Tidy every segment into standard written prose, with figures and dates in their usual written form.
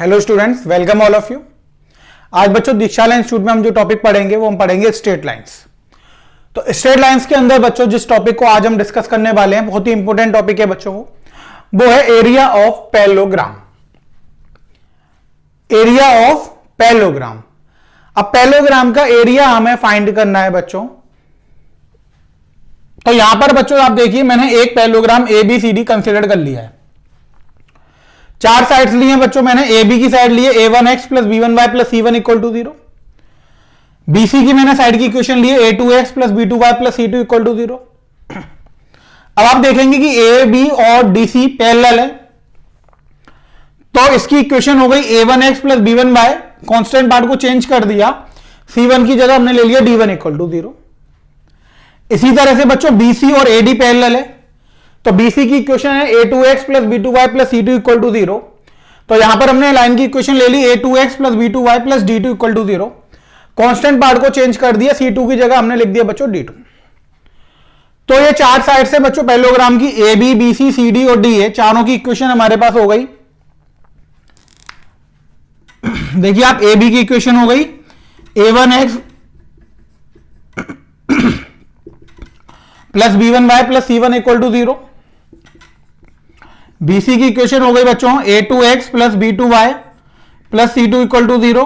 Hello students, welcome all of you. आज बच्चों दीक्षाला institute में हम जो टॉपिक पढ़ेंगे वो हम पढ़ेंगे स्ट्रेट लाइंस। तो स्ट्रेट लाइंस के अंदर बच्चों जिस टॉपिक को आज हम डिस्कस करने वाले हैं, बहुत ही इंपॉर्टेंट टॉपिक है बच्चों को, वो है area of parallelogram. Area of parallelogram. अब पैरेललोग्राम का एरिया हमें फाइंड करना है बच्चों। तो यहां पर बच्चों आप देखिए, मैंने एक पैरेललोग्राम ABCD कंसीडर कर लिया है। चार साइड्स लिए हैं बच्चों मैंने। AB की साइड लिए A1x plus B1y plus C1 equal to 0। BC की मैंने साइड की इक्वेशन लिए A2x plus B2y plus C2 equal to 0। अब आप देखेंगे कि AB और DC पैरेलल है, तो इसकी इक्वेशन हो गई A1x plus B1y। Constant part को चेंज कर दिया, C1 की जगह हमने ले लिया D1 इक्वल टू 0। इसी तरह से बच्चों BC और AD पैरेलल है, तो BC की इक्वेशन है A2x plus B2y plus C2 equal to 0। तो यहां पर हमने लाइन की इक्वेशन ले ली A2x plus B2y plus D2 equal to 0। Constant part को चेंज कर दिया, C2 की जगह हमने लिख दिया बच्चों D2। तो ये चार साइड से बच्चों पैरेललोग्राम की AB, BC, CD और D है, चारों की इक्वेशन हमारे पास हो गई। देखिए आप, AB की इक्वेशन हो गई A1x plus B1y plus C1 equal to 0। BC की इक्वेशन हो गई बच्चों A2x plus B2y plus C2 equal to 0।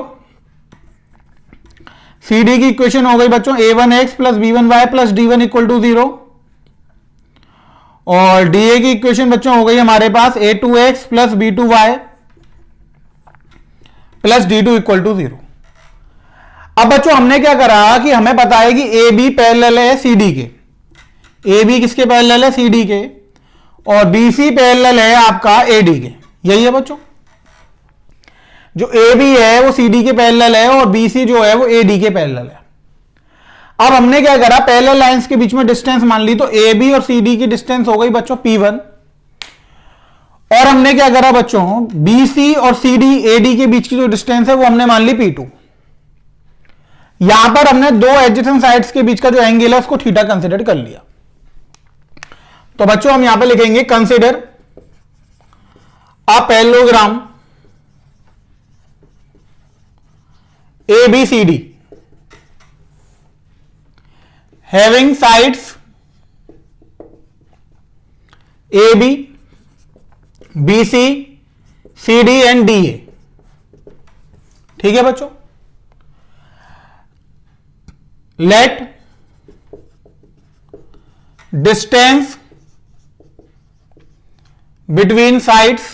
CD की इक्वेशन हो गई बच्चों A1x plus B1y plus D1 equal to 0। और DA की इक्वेशन बच्चों हो गई हमारे पास A2x plus B2y plus D2 equal to 0। अब बच्चों हमने क्या करा कि हमें पता है कि AB पैरेलल है CD के। AB किसके पैरेलल है? CD के। और BC पैरेलल है आपका AD के। यही है बच्चों, जो AB है वो CD के पैरेलल है और BC जो है वो AD के पैरेलल है। अब हमने क्या करा, पैरेलल लाइंस के बीच में डिस्टेंस मान ली, तो AB और CD की डिस्टेंस हो गई बच्चों P1। और हमने क्या करा बच्चों, BC और CD AD के बीच की जो डिस्टेंस है वो हमने मान ली P2। यहां पर हमने दो एडजेसेंट साइड्स के बीच का जो एंगल है उसको थीटा कंसीडर कर लिया। तो बच्चों हम यहां पे लिखेंगे consider a parallelogram ABCD having sides AB, BC, CD and DA। ठीक है बच्चों। Let distance between sides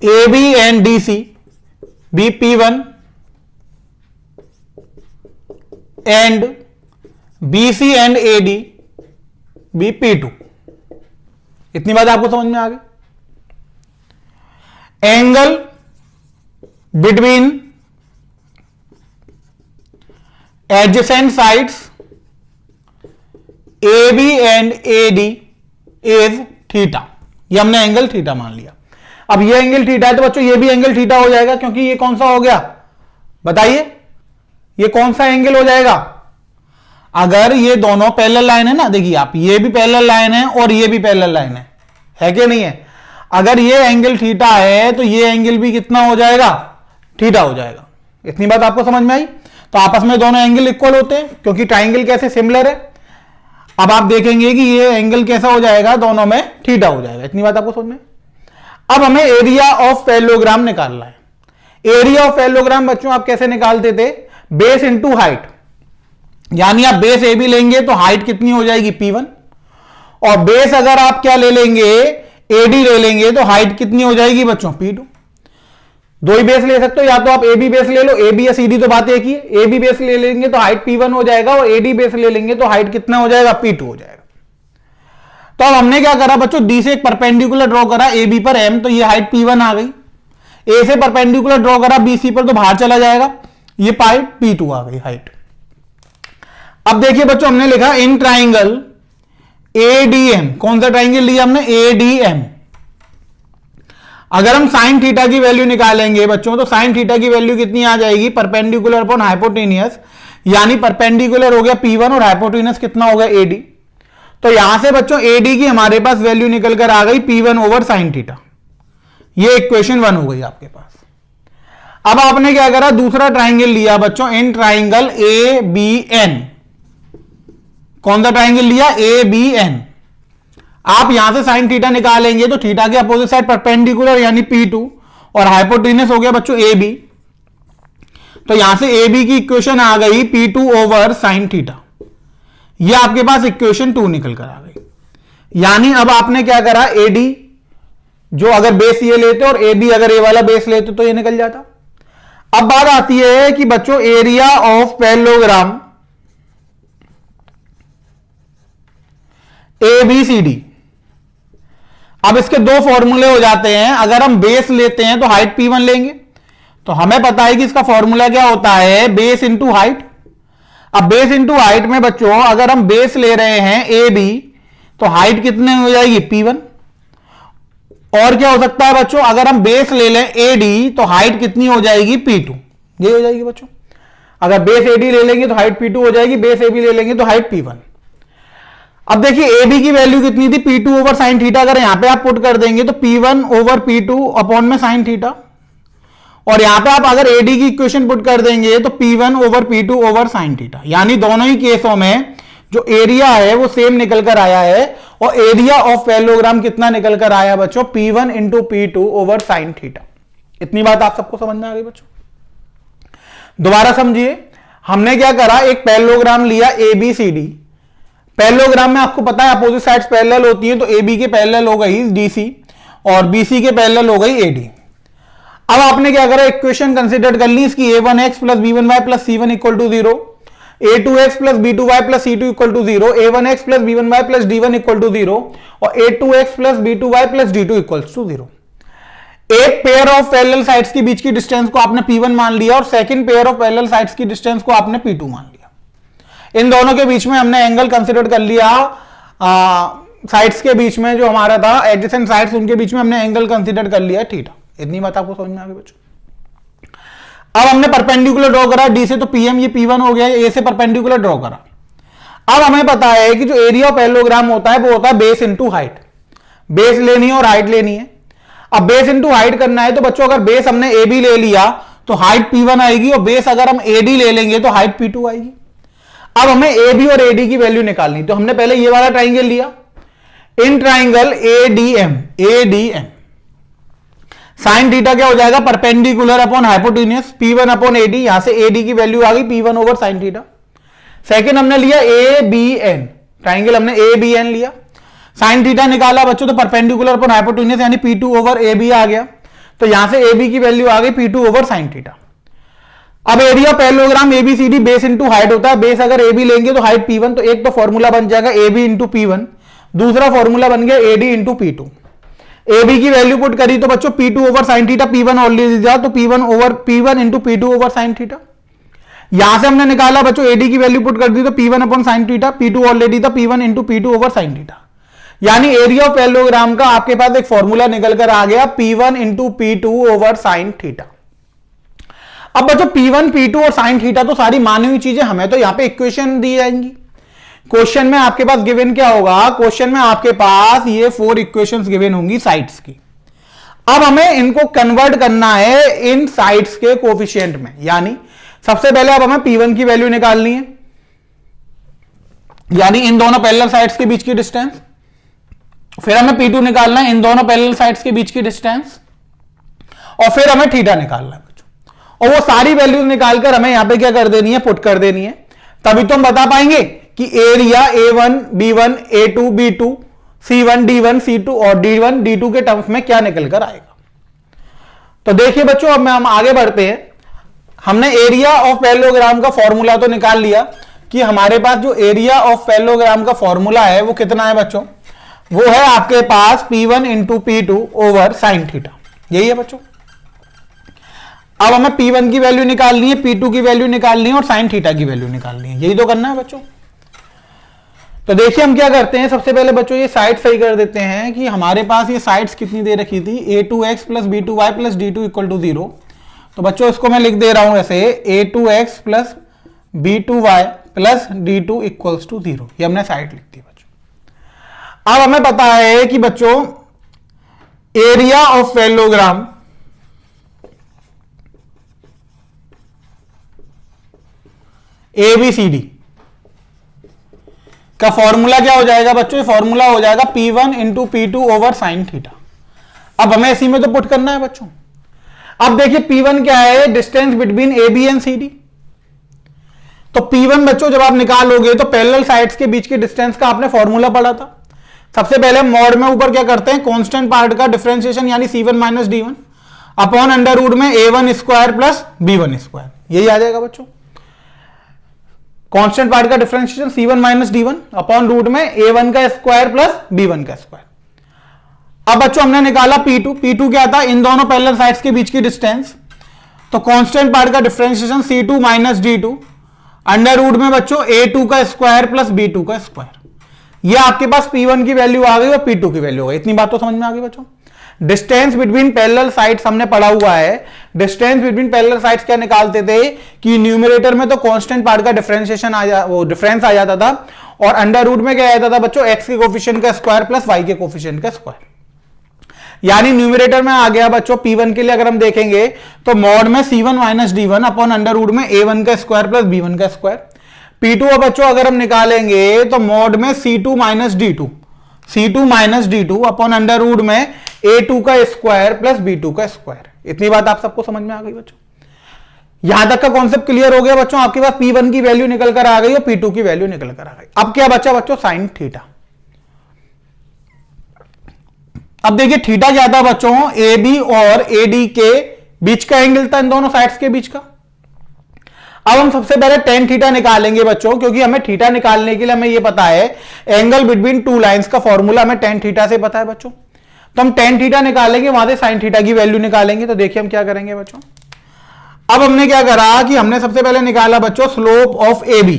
AB and DC be P1 and BC and AD be P2। इतनी बात आपको समझ में आ गई। Angle between adjacent sides AB and AD is theta. ये हमने एंगल थीटा मान लिया। अब ये एंगल थीटा है तो बच्चों ये भी एंगल थीटा हो जाएगा, क्योंकि ये कौन सा हो गया बताइए, ये कौन सा एंगल हो जाएगा? अगर ये दोनों पैरेलल लाइन है ना, देखिए आप, ये भी पैरेलल लाइन है और ये भी पैरेलल लाइन है कि नहीं है? अगर ये एंगल थीटा है तो ये एंगल भी कितना हो जाएगा? थीटा हो जाएगा। इतनी बात आपको समझ में आई? तो आपस में दोनों एंगल इक्वल होते हैं, क्योंकि ट्राइंगल कैसे सिमिलर है। अब आप देखेंगे कि ये एंगल कैसा हो जाएगा, दोनों में थीटा हो जाएगा। इतनी बात आपको समझ में? अब हमें एरिया ऑफ पैरेललोग्राम निकालना है। एरिया ऑफ पैरेललोग्राम बच्चों आप कैसे निकालते थे? Base into height. यानी आप बेस AB लेंगे तो हाइट कितनी हो जाएगी? P1। और बेस अगर आप क्या ले लेंगे, AD ले लेंगे, तो हाइट कितनी हो जाएगी बच्चों? P2। दो ही बेस ले सकते हो, या तो आप AB बेस ले लो, AB या CD तो बात एक ही है। AB बेस ले लेंगे तो हाइट P1 हो जाएगा और AD बेस ले लेंगे तो हाइट कितना हो जाएगा? P2 हो जाएगा। तो अब हमने क्या करा बच्चों, D से एक परपेंडिकुलर ड्रॉ करा AB पर M, तो ये हाइट P1 आ गई। A से परपेंडिकुलर ड्रॉ करा BC पर, तो बाहर चला जाएगा, ये पाइट P2 आ गई हाइट। अब देखिए बच्चों, हमने लिखा इन ट्राइंगल ADM। कौन सा ट्राइंगल लिया हमने? ADM। अगर हम साइन थीटा की वैल्यू निकालेंगे बच्चों, तो साइन थीटा की वैल्यू कितनी आ जाएगी? परपेंडिकुलर अपॉन हाइपोटेनियस, यानी परपेंडिकुलर हो गया P1 और हाइपोटेनस कितना हो गया AD। तो यहां से बच्चों AD की हमारे पास वैल्यू निकल कर आ गई P1 ओवर साइन थीटा। ये इक्वेशन 1 हो गई आपके पास। अब आपने क्या करा, दूसरा ट्राइंगल लिया बच्चों, इन ट्राइंगल ए बी एन। कौन सा ट्राइंगल लिया, ए बी एन। आप यहां से साइन थीटा निकालेंगे तो थीटा के अपोजिट साइड परपेंडिकुलर यानी P2 और हाइपोटेन्यूस हो गया बच्चों ए बी। तो यहां से ए बी की इक्वेशन आ गई P2 ओवर साइन थीटा। यह आपके पास इक्वेशन 2 निकल कर आ गई। यानी अब आपने क्या करा, AD जो अगर बेस ये लेते और AB अगर ए वाला बेस लेते तो ये निकल जाता। अब बात आती है कि बच्चों एरिया ऑफ पैरेललोग्राम ABCD। अब इसके दो फॉर्मूले हो जाते हैं। अगर हम बेस लेते हैं तो हाइट P1 लेंगे, तो हमें पता है कि इसका फॉर्मूला क्या होता है, बेस इंटू हाइट। अब बेस इंटू हाइट में बच्चों अगर हम बेस ले रहे हैं AB तो हाइट कितने हो जाएगी, P1। और क्या हो सकता है बच्चों, अगर हम बेस ले लें AD तो हाइट कितनी हो जाएगी, P2। ये हो जाएगी बच्चों। अगर बेस AD ले लेंगे तो हाइट P2 हो जाएगी, बेस AB ले लेंगे तो हाइट P1। अब देखिए AB की वैल्यू कितनी थी, P2 ओवर साइन थीटा। अगर यहां पे आप पुट कर देंगे तो P1 ओवर P2 अपॉन में साइन थीटा। और यहां पे आप अगर AD की इक्वेशन पुट कर देंगे तो P1 over P2 over sine theta. यानी दोनों ही केसों में जो एरिया है वो सेम निकल कर आया है। और एरिया ऑफ पैरेललोग्राम कितना निकल कर आया बच्चों, P1 into P2 over sine theta. इतनी बात आप सबको समझ में आ गई बच्चों। दोबारा समझिए, हमने क्या करा, एक पैरेललोग्राम लिया ABCD। पैरेललोग्राम में आपको पता है अपोजिट साइड्स पैरेलल होती है, तो AB के पैरेलल हो गई DC और BC के पैरेलल हो गई AD। अब आपने क्या करा, इक्वेशन कंसीडर कर ली इसकी, A1x plus B1y plus C1 equal to 0, A2x plus B2y plus C2 equal to 0, A1x plus B1y plus D1 equal to 0 और A2x plus B2y plus D2 equal to 0। एक pair of parallel sides के बीच की distance को आपने P1 मान लिया और second pair of parallel sides की डिस्टेंस को आपने P2 मान लिया। इन दोनों के बीच में हमने एंगल कंसीडर कर लिया, साइड्स के बीच में जो हमारा था एडजेसेंट साइड्स, उनके बीच में हमने एंगल कंसीडर कर लिया थीटा। इतनी बात आपको समझ में आ गई बच्चों। अब हमने परपेंडिकुलर ड्रॉ करा डी से, तो PM ये P1 हो गया, ए से परपेंडिकुलर ड्रॉ करा। अब हमें पता है कि जो एरिया ऑफ पैरेललोग्राम होता है वो होता है बेस इंटू हाइट। बेस लेनी है और हाइट लेनी है। अब बेस इंटू हाइट करना है तो बच्चों अगर बेस हमने AB ले लिया तो हाइट P1 आएगी और बेस अगर हम AD ले लेंगे तो हाइट P2 आएगी। अब हमें AB और AD की वैल्यू निकालनी, तो हमने पहले ये वाला ट्राइंगल लिया, in triangle ADM sine theta क्या हो जाएगा, perpendicular upon hypotenuse, P1 upon AD। यहां से AD की वैल्यू आ गई P1 over sine theta. Second हमने लिया ABN, ट्राइंगल हमने ABN लिया, साइन थीटा निकाला बच्चों, तो परपेंडिकुलर अपॉन हाइपोटेन्यूस यानी P2 ओवर AB आ गया। तो यहां से AB की वैल्यू आ गई P2 ओवर साइन थीटा। अब area parallelogram ABCD base into height होता है। बेस अगर AB लेंगे तो हाइट P1, तो एक तो फॉर्मूला बन जाएगा AB इंटू P1, दूसरा फॉर्मूला बन गया AD इंटू P2। AB की वैल्यू पुट करी तो बच्चों P2 over sine theta, P1 already दिया तो P1 into P2 over sine theta. यहां से हमने निकाला बच्चों AD की वैल्यू पुट कर दी तो P1 upon sine theta, P2 already था, P1 into P2 over sine theta. यानी एरिया ऑफ पैरेललोग्राम का आपके पास एक फॉर्मूला निकल कर आ गया P1 into P2 over sine theta. अब बच्चों P1 P2 और साइन थीटा तो सारी मानी हुई चीजें, हमें तो यहां पे इक्वेशन दी जाएंगी। क्वेश्चन में आपके पास गिवन क्या होगा, क्वेश्चन में आपके पास ये 4 इक्वेशंस गिवन होंगी साइड्स की। अब हमें इनको कन्वर्ट करना है इन साइड्स के कोफिशिएंट में। यानी सबसे पहले अब हमें P1 की वैल्यू निकालनी है, यानी इन दोनों पैरेलल साइड्स के बीच की डिस्टेंस। फिर हमें P2 निकालना है, इन दोनों पैरेलल साइड्स के बीच की डिस्टेंस। और फिर हमें थीटा निकालना है बच्चों। और वो सारी वैल्यूज निकालकर हमें यहां पे क्या कर देनी है, पुट कर देनी है। तभी तो हम बता पाएंगे कि area A1 B1 A2 B2 C1 D1 C2 और D1 D2 के टर्म्स में क्या निकल कर आएगा। तो देखिए बच्चों, अब हम आगे बढ़ते हैं। हमने एरिया ऑफ पैरेललोग्राम का फॉर्मूला तो निकाल लिया कि हमारे पास जो एरिया ऑफ पैरेललोग्राम का फॉर्मूला है वो कितना है बच्चों, वो है आपके पास P1 into P2 over sine theta. यही है बच्चों। अब हमें P1 की वैल्यू निकालनी है, P2 की वैल्यू निकालनी है और साइन थीटा की वैल्यू निकालनी है। यही तो करना है बच्चों। तो देखिए हम क्या करते हैं, सबसे पहले बच्चों ये साइड सही कर देते हैं कि हमारे पास ये साइड्स कितनी दे रखी थी, A2x plus B2y plus D2 equal to 0। तो बच्चों इसको मैं लिख दे रहा हूं ऐसे, A2x plus B2y plus D2 equals to 0। ये हमने साइड लिख दी बच्चों। अब हमें पता है कि बच्चों एरिया ऑफ पैरेललोग्राम ABCD का फॉर्मूला क्या हो जाएगा बच्चों? फॉर्मूला हो जाएगा P1 into P2 over sine theta. अब हमें इसी में तो पुट करना है बच्चों। अब देखिए P1 क्या है? Distance between AB and CD। तो P1 बच्चों जब आप निकालोगे तो पैरेलल साइड्स के बीच के डिस्टेंस का आपने फॉर्मूला पढ़ा था। सबसे पहले मॉड में ऊपर क्या करते हैं? कांस्टेंट पार्ट का डिफरेंशिएशन यानी C1 minus D1 upon under root में A1 square plus B1 square, यही आ जाएगा बच्चों। कांस्टेंट पार्ट का differentiation C1 minus D1 upon root में A1 का स्क्वायर प्लस B1 का स्क्वायर। अब बच्चों हमने निकाला P2। P2 क्या था? इन दोनों पैरेलल साइड्स के बीच की डिस्टेंस। तो कांस्टेंट पार्ट का differentiation C2 minus D2 under root में बच्चों A2 का स्क्वायर प्लस B2 का स्क्वायर। ये आपके पास P1 की वैल्यू आ गई और P2 की वैल्यू आ गई। इतनी बात तो समझ में आ गई बच्चों। डिस्टेंस बिटवीन पैरेलल साइड्स हमने पढ़ा हुआ है। डिस्टेंस बिटवीन पैरेलल साइड्स क्या निकालते थे कि न्यूमरेटर में तो कांस्टेंट पार्ट का डिफरेंशिएशन वो डिफरेंस आ जाता था और अंडर रूट में क्या आ जाता था बच्चों? x के कोफिशिएंट का स्क्वायर प्लस y के कोफिशिएंट का स्क्वायर। यानी न्यूमरेटर में आ गया बच्चों P1 के लिए अगर हम देखेंगे तो मॉड में C1 minus D1 upon under root में A1 का स्क्वायर प्लस B1 का स्क्वायर। P2 बच्चों अगर हम निकालेंगे तो मॉड में C2 minus D2 upon under root में A2 का स्क्वायर प्लस B2 का स्क्वायर। इतनी बात आप सबको समझ में आ गई बच्चों। यहां तक का कॉन्सेप्ट क्लियर हो गया बच्चों। आपके पास P1 की वैल्यू निकल कर आ गई और P2 की वैल्यू निकल कर आ गई। अब क्या बचा बच्चों? Sine theta. अब देखिए थीटा क्या था बच्चों? AB और AD के बीच का एंगल था, इन दोनों साइड्स के बीच का। अब हम सबसे पहले टेन थीटा निकालेंगे बच्चों, क्योंकि हमें थीटा निकालने के लिए हमें यह पता है एंगल बिटवीन टू लाइंस का फॉर्मूला हमें टेन थीटा से पता है बच्चों। तो हम टेन थीटा निकालेंगे, वहां से साइन थीटा की वैल्यू निकालेंगे। तो देखिए हम क्या करेंगे बच्चों। अब हमने क्या करा कि हमने सबसे पहले निकाला बच्चों स्लोप ऑफ AB।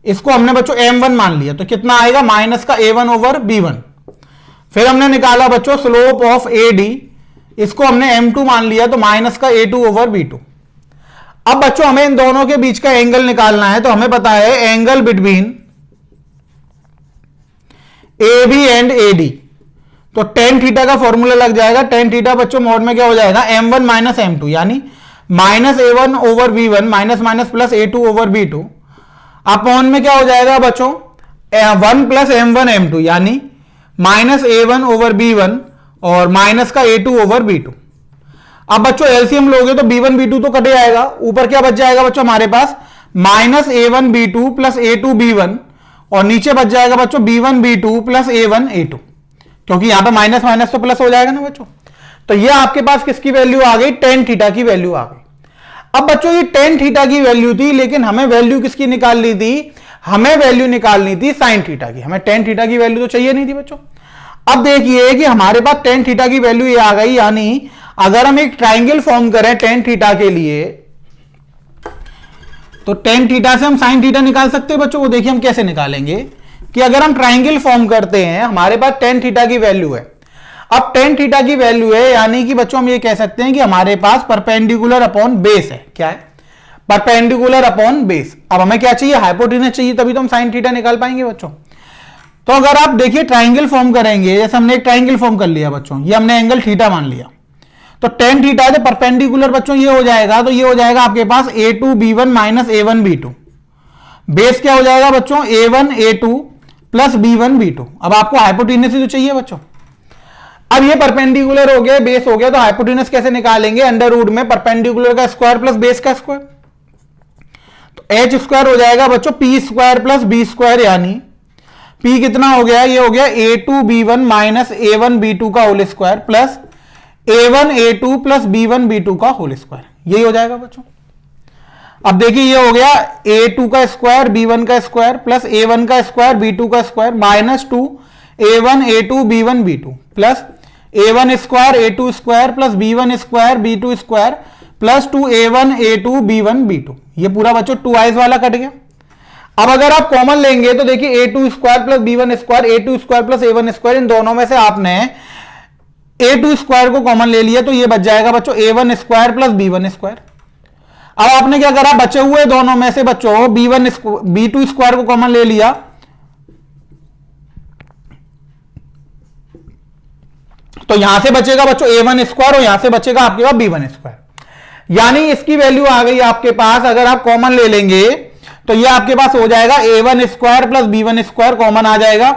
इसको हमने बच्चों m1 मान लिया, तो कितना आएगा? माइनस का A1 ओवर B1। फिर हमने निकाला बच्चों स्लोप ऑफ AD, इसको हमने m2 मान लिया, तो माइनस का A2 ओवर B2। अब बच्चों हमें इन दोनों के बीच का एंगल निकालना है। तो हमें पता है angle between AB and AD, तो टेन थीटा का फॉर्मूला लग जाएगा। टेन थीटा बच्चों मोड में क्या हो जाएगा? m1 माइनस m2, यानी minus A1 over B1 minus minus plus A2 over B2 upon में क्या हो जाएगा बच्चों? 1 प्लस m1 m2, यानी माइनस A1 ओवर B1 और माइनस का A2 ओवर B2। अब बच्चों एलसीएम लोगे तो B1 B2 तो कटे जाएगा, ऊपर क्या बच जाएगा बच्चों हमारे पास? Minus A1 B2 plus A2 B1 और नीचे बच जाएगा बच्चों B1 B2 plus A1 A2, क्योंकि यहां पर माइनस माइनस तो प्लस हो जाएगा ना बच्चों। तो ये आपके पास किसकी वैल्यू आ गई? टेन थीटा की वैल्यू आ गई। अब बच्चों ये टेन थीटा की वैल्यू थी, लेकिन हमें वैल्यू किसकी निकालनी थी? हमें वैल्यू निकालनी थी साइन थीटा की। हमें टेन थीटा की वैल्यू तो चाहिए नहीं थी बच्चों। अब देखिए कि हमारे पास टेन थीटा की वैल्यू ये आ गई, यानी अगर हम एक ट्राइंगल फॉर्म करें टेन थीटा के लिए, तो टेन थीटा से हम साइन थीटा निकाल सकते हैं बच्चों। वो देखिए हम कैसे निकालेंगे कि अगर हम ट्राइंगल फॉर्म करते हैं, हमारे पास टेन थीटा की वैल्यू है। अब टेन थीटा की वैल्यू है, यानी कि बच्चों हम ये कह सकते हैं कि हमारे पास परपेंडिकुलर अपॉन बेस है। क्या है? Perpendicular upon base. अब हमें क्या चाहिए? हाइपोटेनस चाहिए, तभी तो हम साइन थीटा निकाल पाएंगे बच्चों। तो अगर आप देखिए ट्राइंगल फॉर्म करेंगे, जैसे हमने एक ट्राइंगल फॉर्म कर लिया बच्चों, ये हमने एंगल थीटा मान लिया, तो टेन थीटा है परपेंडिकुलर बच्चों ये हो जाएगा, तो ये हो जाएगा आपके पास A2 B1 minus A1 B2। Base क्या हो जाएगा बच्चों? A1 A2 plus B1 B2। अब आपको हाइपोटेनस ही तो चाहिए बच्चों। अब ये परपेंडिकुलर हो गया, बेस हो गया, तो हाइपोटेनस कैसे निकालेंगे? अंडर रूट में परपेंडिकुलर का स्क्वायर प्लस बेस का स्क्वायर, तो एच स्क्वायर हो जाएगा बच्चों P square plus B square, यानी पी कितना हो गया? ये हो गया A2 B1 minus A1 B2 का whole square plus A1 A2 plus B1 B2 का होल स्क्वायर। यही हो जाएगा बच्चों। अब देखिए ये हो गया A2 का स्क्वायर B1 का स्क्वायर प्लस A1 का स्क्वायर B2 का square minus 2 A1 A2 B1 B2 plus A1 square A2 square plus B1 square B2 square plus 2 A1 A2 B1 B2। ये पूरा बच्चों 2i's वाला कट गया। अब अगर आप कॉमन लेंगे तो देखिए A2 square plus B1 square, A2 square plus A1 square, इन दोनों में से आपने A2 स्क्वायर को कॉमन ले लिया, तो ये बच जाएगा बच्चों A1 square plus B1 square. अब आपने क्या करा? बचे हुए दोनों में से बच्चों B2 स्क्वायर को कॉमन ले लिया, तो यहां से बचेगा बच्चों a1 स्क्वायर और यहां से बचेगा आपके पास b1 स्क्वायर, यानी इसकी वैल्यू आ गई आपके पास। अगर आप कॉमन ले लेंगे तो ये आपके पास हो जाएगा a1 square plus b1 square, common आ जाएगा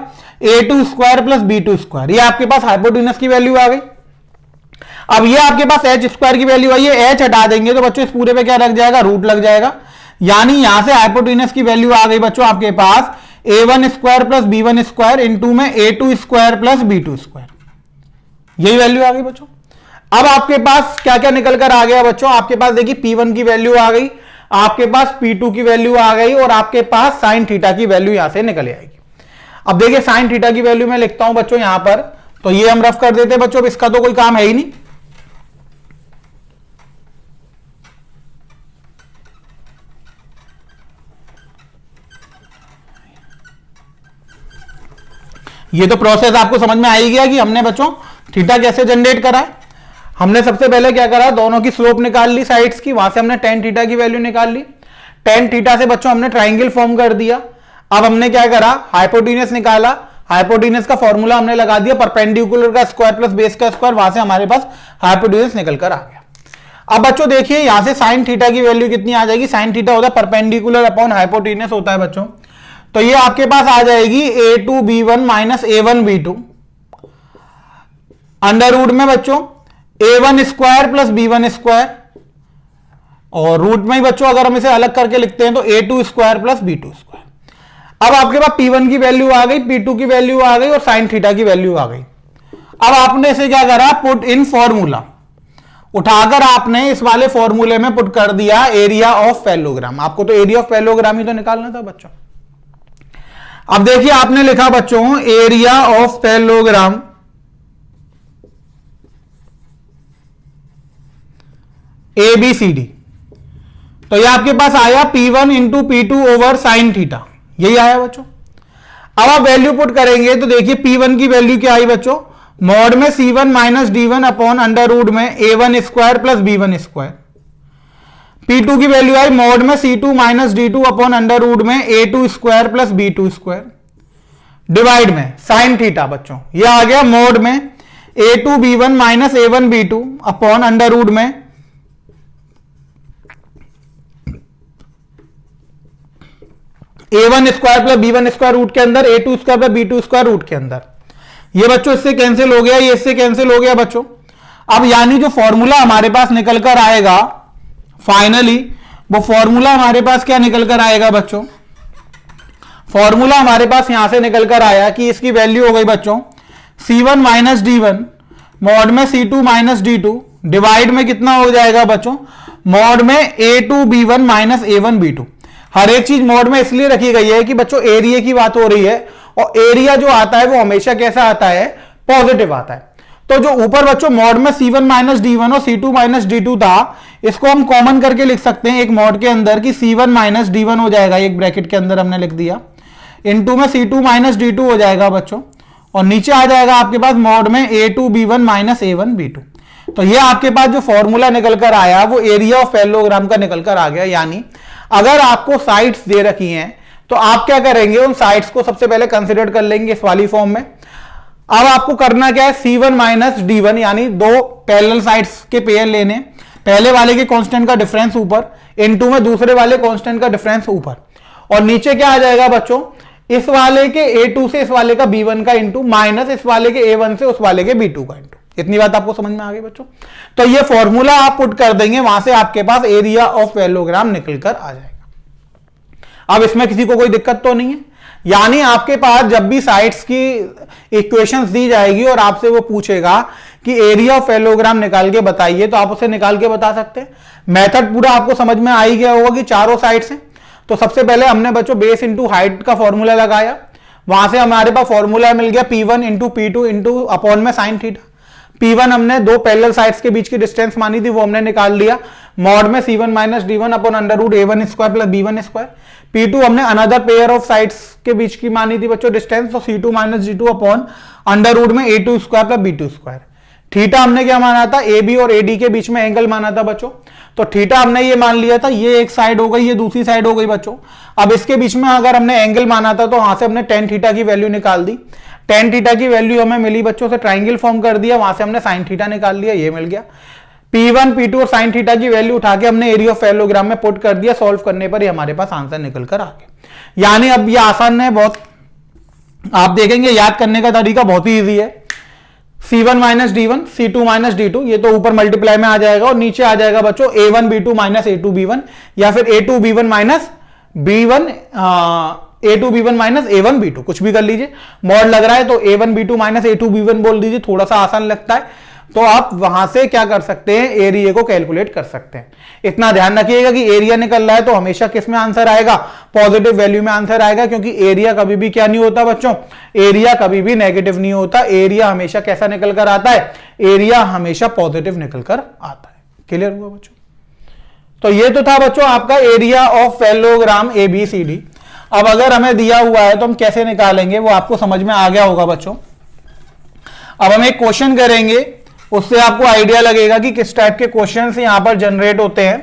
a2 square plus b2 square. ये आपके पास हाइपोटेन्यूस की वैल्यू आ गई। अब ये आपके पास h स्क्वायर की वैल्यू आई है, h हटा देंगे तो बच्चों इस पूरे पे क्या लग जाएगा, रूट लग जाएगा, यानी यहां से हाइपोटेन्यूस की वैल्यू आ गई बच्चों आपके पास a1 square plus b1 square into में a2 square plus b2 square, यही वैल्यू आ गई बच्चों। अब आपके पास क्या क्या निकल कर आ गया बच्चों, आपके पास देखिए p1 की वैल्यू आ गई, आपके पास p2 की वैल्यू आ गई और आपके पास साइन थीटा की वैल्यू यहां से निकल आएगी। अब देखिए साइन थीटा की वैल्यू मैं लिखता हूं बच्चों यहां पर, तो ये हम रफ कर देते हैं बच्चों, इसका तो कोई काम है ही नहीं। ये तो प्रोसेस आपको समझ में आ ही गया कि हमने बच्चों थीटा कैसे जनरेट करा है। हमने सबसे पहले क्या करा, दोनों की स्लोप निकाल ली साइड्स की, वहां से हमने टेन थीटा की वैल्यू निकाल ली, टेन थीटा से बच्चों हमने ट्राइंगल फॉर्म कर दिया। अब हमने क्या करा, हाइपोटेन्यूस निकाला, हाइपोटेन्यूस का फॉर्मूला हमने लगा दिया, परपेंडिकुलर का स्क्वायर प्लस बेस का स्क्वायर, वहां से हमारे पास हाइपोटेन्यूस निकल कर आ गया। अब बच्चों देखिए यहां से साइन थीटा की वैल्यू कितनी आ जाएगी, साइन थीटा होता है परपेंडिकुलर अपॉन हाइपोटेन्यूस होता है बच्चों, तो ये आपके पास आ जाएगी a2b1 minus a1b2 under root में बच्चों a1 square plus b1 square, और रूट में ही बच्चों अगर हम इसे अलग करके लिखते हैं तो a2 square plus b2 square. अब आपके पास p1 की वैल्यू आ गई, p2 की वैल्यू आ गई और साइन थीटा की वैल्यू आ गई। अब आपने इसे क्या करा, पुट इन फॉर्मूला, उठाकर आपने इस वाले फॉर्मूले में पुट कर दिया एरिया ऑफ पैरेललोग्राम। आपको तो एरिया ऑफ पैरेललोग्राम ही तो निकालना था बच्चों। अब देखिए आपने लिखा बच्चों एरिया ऑफ पैरेललोग्राम ABCD, तो ये आपके पास आया P1 into P2 over sine theta, यही आया बच्चों। अब आप वैल्यू पुट करेंगे तो देखिए P1 की वैल्यू क्या आई बच्चों, मॉड में C1 minus D1 upon under root में A1 square plus B1 square. P2 की वैल्यू आई मॉड में C2 minus D2 upon under root में A2 square plus B2 square, divide में साइन थीटा बच्चों, ये आ गया मॉड में A2B1 minus A1B2 upon under root में A1 square plus B1 square root के अंदर, A2 square plus B2 square root के अंदर। ये बच्चों इससे कैंसिल हो गया, ये इससे कैंसिल हो गया बच्चों। अब यानी जो फॉर्मूला हमारे पास निकल कर आएगा फाइनली, वो फॉर्मूला हमारे पास क्या निकल कर आएगा बच्चों, फॉर्मूला हमारे पास यहां से निकल कर आया कि इसकी वैल्यू हो गई बच्चों C1 माइनस D1 मॉड में C2 माइनस D2 डिवाइड में कितना हो जाएगा बच्चों, मॉड में A2B1 माइनस A1B2। हर एक चीज मॉड में इसलिए रखी गई है कि बच्चों एरिया की बात हो रही है, और एरिया जो आता है वो हमेशा कैसा आता है, पॉजिटिव आता है। तो जो ऊपर बच्चों मॉड में C1 माइनस D1 और C2 माइनस D2 था, इसको हम कॉमन करके लिख सकते हैं एक मॉड के अंदर कि C1 माइनस D1 हो जाएगा, एक ब्रैकेट के अंदर हमने लिख दिया, इनटू में C2 माइनस D2 हो जाएगा बच्चों, और नीचे आ जाएगा आपके पास मॉड में A2B1 माइनस A1B2। तो ये आपके पास जो फॉर्मूला निकल कर आया वो एरिया ऑफ पैरेललोग्राम का निकल कर आ गया। यानी अगर आपको साइड्स दे रखी हैं तो आप क्या करेंगे, उन साइड्स को सबसे पहले कंसिडर कर लेंगे इस वाली फॉर्म में। अब आपको करना क्या है, C1 माइनस D1 यानी दो पैरेलल साइड्स के पेयर लेने, पहले वाले के कांस्टेंट का डिफरेंस ऊपर, इनटू में दूसरे वाले कांस्टेंट का डिफरेंस ऊपर, और नीचे क्या आ जाएगा बच्चों, इस वाले के A2 से इस वाले का B1 का इंटू माइनस इस वाले के A1 से उस वाले के B2 का इंटू। इतनी बात आपको समझ में आ गई बच्चों। तो ये फॉर्मूला आप पुट कर देंगे, वहां से आपके पास एरिया ऑफ पैरेललोग्राम निकल कर आ जाएगा। अब इसमें किसी को कोई दिक्कत तो नहीं है, यानी आपके पास जब भी साइड्स की इक्वेशंस दी जाएगी और आपसे वो पूछेगा कि एरिया ऑफ पैरेललोग्राम निकाल के बताइए, तो आप उसे निकाल के बता सकते हैं। मेथड पूरा आपको समझ में आ ही गया होगा कि चारों साइड्स हैं। तो सबसे पहले हमने बच्चों बेस इंटू हाइट का फॉर्मूला लगाया, वहां से हमारे पास फॉर्मूला मिल गया P1 into P2 into upon में साइन थीटा। P1 हमने दो पैरेलल साइड्स के बीच की डिस्टेंस मानी थी, वो हमने निकाल लिया, मॉड में C1 minus D1 upon under root A1 square plus B1 square. P2 हमने अनदर पेयर ऑफ साइड्स के बीच की मानी थी बच्चों डिस्टेंस, तो C2 minus D2 upon under root में A2 square plus B2 square. Theta हमने क्या माना था, AB और AD के बीच में एंगल माना था बच्चों, तो थीटा हमने ये मान लिया था, ये एक साइड हो गई, ये दूसरी साइड हो गई बच्चों। अब इसके बीच में अगर हमने एंगल माना था तो वहां से हमने टेन थीटा की वैल्यू निकाल दी। टेन थीटा की वैल्यू हमें मिली बच्चों से, ट्राइंगल फॉर्म कर दिया, वहां से हमने साइन थीटा निकाल लिया, ये मिल गया। P1 P2 और साइन थीटा की वैल्यू उठा के हमने एरिया ऑफ पैरेललोग्राम में पुट कर दिया, सॉल्व करने पर ये हमारे पास आंसर निकल कर आ गया। यानी अब ये आसान है बहुत, आप देखेंगे याद करने का तरीका बहुत ही इजी है। C1 minus D1, C2 minus D2, ये तो ऊपर मल्टीप्लाई में आ जाएगा और नीचे आ जाएगा बच्चों A1 B2 minus A2 B1, या फिर A2 B1 minus B1 A2 B1 minus A1 B2, कुछ भी कर लीजिए। मॉड लग रहा है तो A1 B2 minus A2 B1 बोल दीजिए, थोड़ा सा आसान लगता है तो आप वहां से क्या कर सकते हैं, एरिया को कैलकुलेट कर सकते हैं। इतना ध्यान रखिएगा कि एरिया निकल रहा है तो हमेशा किस में आंसर आएगा, पॉजिटिव वैल्यू में आंसर आएगा, क्योंकि एरिया कभी भी क्या नहीं होता बच्चों, एरिया कभी भी नेगेटिव नहीं होता, एरिया हमेशा कैसा निकल कर आता है, एरिया हमेशा पॉजिटिव निकल कर आता है। क्लियर हुआ बच्चों? तो ये तो था बच्चों आपका एरिया ऑफ पैरेललोग्राम ABCD। अब अगर हमें दिया हुआ है तो हम कैसे निकालेंगे वो आपको समझ में आ गया होगा बच्चों। अब हम एक क्वेश्चन करेंगे, उससे आपको आइडिया लगेगा कि किस टाइप के क्वेश्चंस यहां पर जनरेट होते हैं।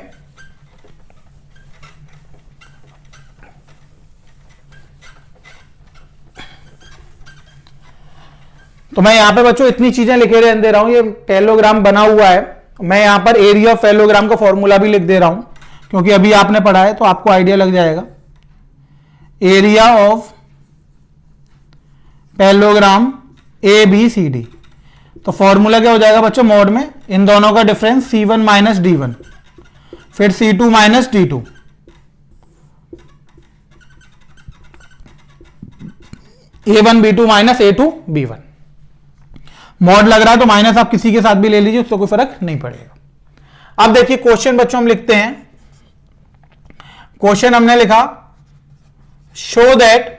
तो मैं यहां पे बच्चों इतनी चीजें लिखे रहने दे रहा हूं, ये पैरेललोग्राम बना हुआ है, मैं यहां पर एरिया ऑफ पैरेललोग्राम का फॉर्मूला भी लिख दे रहा हूं, क्योंकि अभी आपने पढ़ा है तो आपको आइडिया लग जाएगा। एरिया ऑफ पैरेललोग्राम ABCD, तो फॉर्मूला क्या हो जाएगा बच्चों, मोड में इन दोनों का डिफरेंस C1 माइनस D1, फिर C2 minus D2, A1 B2 minus A2 B1। Mod लग रहा है तो माइनस आप किसी के साथ भी ले लीजिए, उससे कोई फर्क नहीं पड़ेगा। अब देखिए क्वेश्चन बच्चों हम लिखते हैं, क्वेश्चन हमने लिखा show that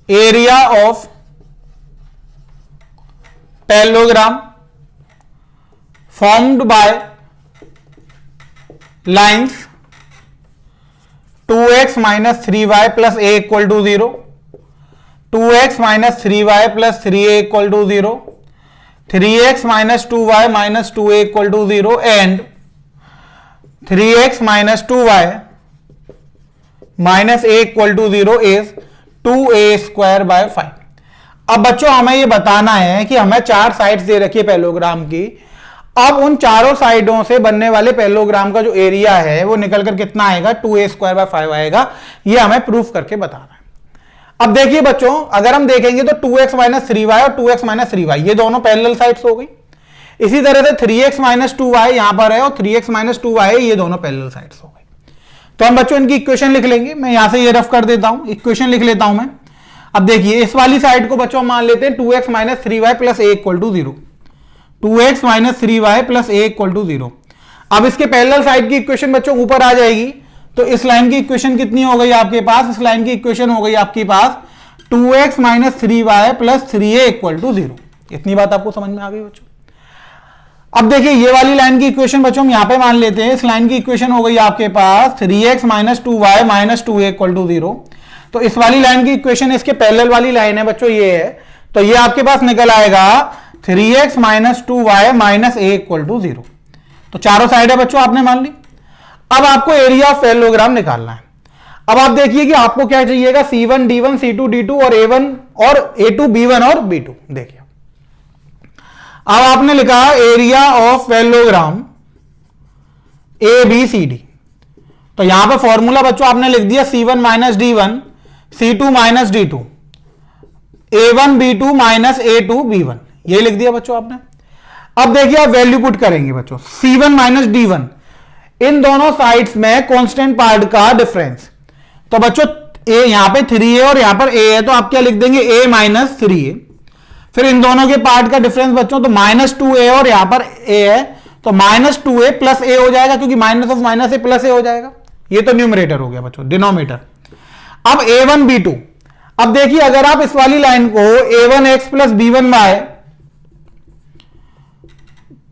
area of parallelogram formed by lines 2x minus 3y plus a equal to 0, 2x minus 3y plus 3a equal to 0, 3x minus 2y minus 2a equal to 0 and 3x minus 2y minus a equal to 0 is 2a square by 5। अब बच्चों हमें ये बताना है कि हमें चार sides दे रखी है पैरेललोग्राम की, अब उन चारों साइडों से बनने वाले पैरेललोग्राम का जो एरिया है वो निकलकर कितना आएगा, 2a स्क्वायर बाय 5 आएगा। ये हमें प्रूफ करके बताना है। अब देखिए बच्चों, अगर हम देखेंगे तो 2x माइनस 3y और 2x माइनस 3y ये दोनों पैरेलल साइड्स हो गई। इसी तरह से 3x माइनस 2y यहां पर है और 3x माइनस 2y है, ये दोनों पैरेलल साइड्स हो गई। तो हम बच्चों इनकी इक्वेशन लिख लेंगे, मैं यहां से ये रफ कर देता हूं, इक्वेशन लिख लेता हूं मैं। अब देखिए इस वाली साइड को बच्चों मान लेते हैं 2x minus 3y plus a equal to 0, 2x minus 3y plus a equal to 0। अब इसके पैरेलल साइड की इक्वेशन बच्चों ऊपर आ जाएगी, तो इस लाइन की इक्वेशन कितनी हो गई आपके पास, इस लाइन की इक्वेशन हो गई आपके पास 2x minus 3y plus 3a equal to 0। इतनी बात आपको समझ में आ गई बच्चों। अब देखिए ये वाली लाइन की इक्वेशन बच्चों हम यहां पे मान लेते हैं, इस लाइन की इक्वेशन हो गई आपके पास 3x minus 2y minus 2a equal to 0। तो इस वाली लाइन की इक्वेशन इसके पैरेलल वाली लाइन है बच्चों, ये है, तो ये आपके पास निकल आएगा 3x minus 2y minus a equal to 0। तो चारों साइड है बच्चों आपने मान ली। अब आपको एरिया ऑफ पैरेललोग्राम निकालना है। अब आप देखिए कि आपको क्या चाहिएगा, C1 D1 C2 D2 और A1 और A2 B1 और B2। देखिए अब आपने लिखा एरिया ऑफ पैरेललोग्राम ABCD, तो यहां पर फॉर्मूला बच्चों आपने लिख दिया C1 minus D1 C2 minus D2 A1 B2 minus A2 B1, ये लिख दिया बच्चों आपने। अब देखिए आप वैल्यू पुट करेंगे बच्चों, C1 माइनस D1 इन दोनों साइड्स में कांस्टेंट पार्ट का डिफरेंस, तो बच्चों a यहां पे 3a और यहां पर a है, तो आप क्या लिख देंगे a माइनस 3a। फिर इन दोनों के पार्ट का डिफरेंस बच्चों तो माइनस 2a और यहां पर a है, तो माइनस 2a प्लस a हो जाएगा, क्योंकि minus of minus a plus a हो जाएगा। ये तो न्यूमरेटर हो गया बच्चों, डिनोमिनेटर। अब A1 B2, अब देखिए अगर आप इस वाली लाइन को A1x plus B1y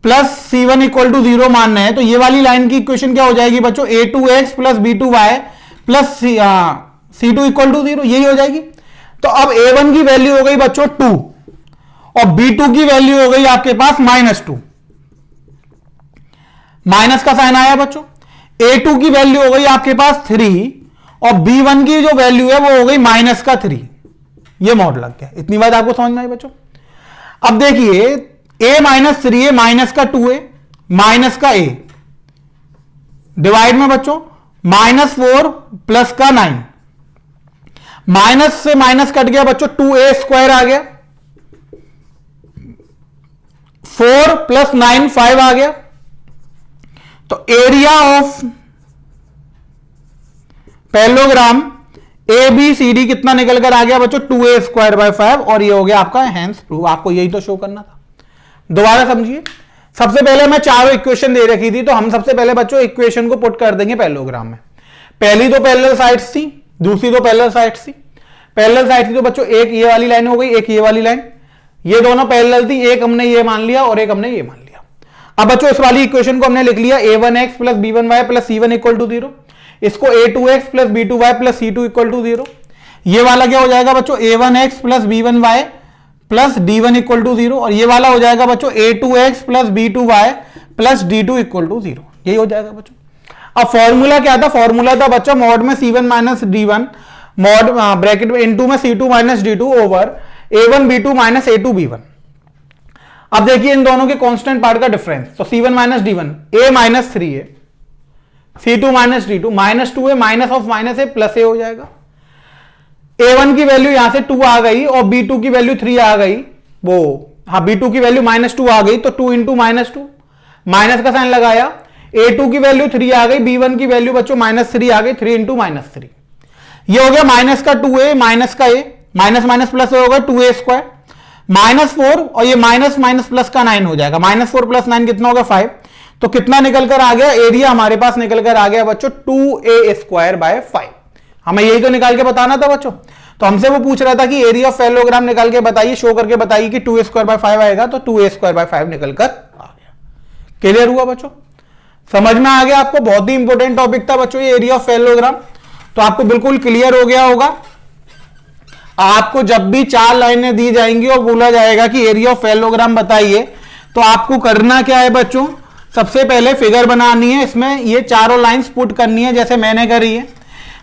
plus C1 equal to 0 मानना है, तो ये वाली लाइन की इक्वेशन क्या हो जाएगी बच्चों, A2x plus B2y plus C2 equal to 0, यही हो जाएगी। तो अब A1 की वैल्यू हो गई बच्चों 2 और B2 की वैल्यू हो गई आपके पास -2, माइनस का साइन आया बच्चों। A2 की वैल्यू हो गई आपके पास 3 और B1 की जो वैल्यू है वो हो गई -3, ये मॉड लग गया। इतनी बात आपको समझ में आई बच्चों। अब देखिए a माइनस 3a माइनस का 2a माइनस का a डिवाइड में बच्चों -4 प्लस का 9, माइनस से माइनस कट गया बच्चों, 2a स्क्वायर आ गया, 4 प्लस 9 5 आ गया। तो area of parallelogram A B C D कितना निकल कर आ गया बच्चों, 2a स्क्वायर बाय 5, और ये हो गया आपका हैंस प्रूफ। आपको यही तो शो करना था। दोबारा समझिए, सबसे पहले मैं चारों इक्वेशन दे रखी थी, तो हम सबसे पहले बच्चों इक्वेशन को पुट कर देंगे पैरेललोग्राम में। पहली तो पैरेलल साइड्स थी, दूसरी तो पैरेलल साइड्स थी। पैरेलल साइड थी तो बच्चों एक ये वाली लाइन हो गई, एक ये वाली लाइन, ये दोनों पैरेलल थी, एक हमने ये मान लिया और एक हमने ये मान लिया। अब बच्चों इस वाली इक्वेशन को हमने लिख लिया a1x plus b1y plus c1 equal to 0, इसको a2x plus b2y plus c2 equal to 0। ये वाला क्या हो जाएगा बच्चों, a1x plus b1y plus d1 equal to 0, और ये वाला हो जाएगा बच्चों a2x plus b2y plus d2 equal to 0। यही हो जाएगा बच्चों। अब फॉर्मूला क्या था, फॉर्मूला था बच्चों मॉड में c1 minus d1 mod bracket में इनटू में c2 minus d2 over a1 b2 minus a2 b1। अब देखिए इन दोनों के कांस्टेंट पार्ट का डिफरेंस, तो c1 minus d1 a minus 3a, c2 minus d2 minus 2a minus of minus a plus a हो जाएगा। a1 की वैल्यू यहां से 2 आ गई और b2 की वैल्यू 3 आ गई, वो हाँ b2 की वैल्यू -2 आ गई, तो 2 इंटू -2 माइनस का साइन लगाया, a2 की वैल्यू 3 आ गई, b1 की वैल्यू बच्चों -3 आ गई, 3 इंटू -3। ये हो गया माइनस का 2a माइनस का a, माइनस माइनस प्लस होगा 2a स्क्वायर, -4 और ये माइनस माइनस प्लस का 9 हो जाएगा। -4 प्लस 9 कितना होगा 5। तो कितना निकल कर आ गया, एरिया हमारे पास निकल कर आ गया बच्चों 2a स्क्वायर बाय 5। हमें यही तो निकाल के बताना था बच्चों। तो हमसे वो पूछ रहा था कि एरिया ऑफ पैरेललोग्राम निकाल के बताइए, शो करके बताइए कि 2a स्क्वायर बाय 5 आएगा, तो 2a स्क्वायर बाय 5 निकल कर आ गया। क्लियर हुआ बच्चों, समझ में आ गया आपको। बहुत ही इंपॉर्टेंट टॉपिक था बच्चों ये एरिया ऑफ पैरेललोग्राम, तो आपको बिल्कुल क्लियर हो गया होगा। आपको जब भी 4 लाइनें दी जाएंगी और बोला जाएगा कि एरिया ऑफ पैरेललोग्राम बताइए, तो आपको करना क्या है बच्चों, सबसे पहले फिगर बनानी है, इसमें ये चारों लाइंस पुट करनी है जैसे मैंने करी है।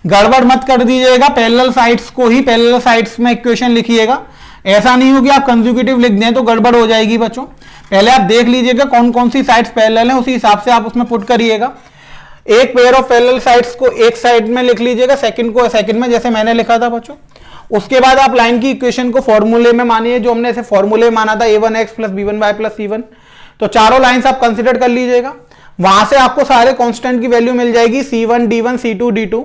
गड़बड़ मत कर दीजिएगा, पैरेलल साइड्स को ही पैरेलल साइड्स में इक्वेशन लिखिएगा। ऐसा नहीं हो कि आप कंसेक्यूटिव लिख दें तो गड़बड़ हो जाएगी बच्चों। पहले आप देख लीजिएगा कौन कौन सी साइड्स पैरेलल हैं, उसी हिसाब से आप उसमें पुट करिएगा। एक पेयर ऑफ पैरेलल साइड्स को एक साइड में लिख लीजिएगा, सेकंड को सेकंड में, जैसे मैंने लिखा था बच्चों। उसके बाद आप लाइन की इक्वेशन को फॉर्मूले में मानिए, जो हमने ऐसे फॉर्मूले माना था a1x plus b1y plus c1। तो चारों लाइंस आप कंसीडर कर लीजिएगा, वहां से आपको सारे कांस्टेंट की वैल्यू मिल जाएगी, c1 d1 c2 d2,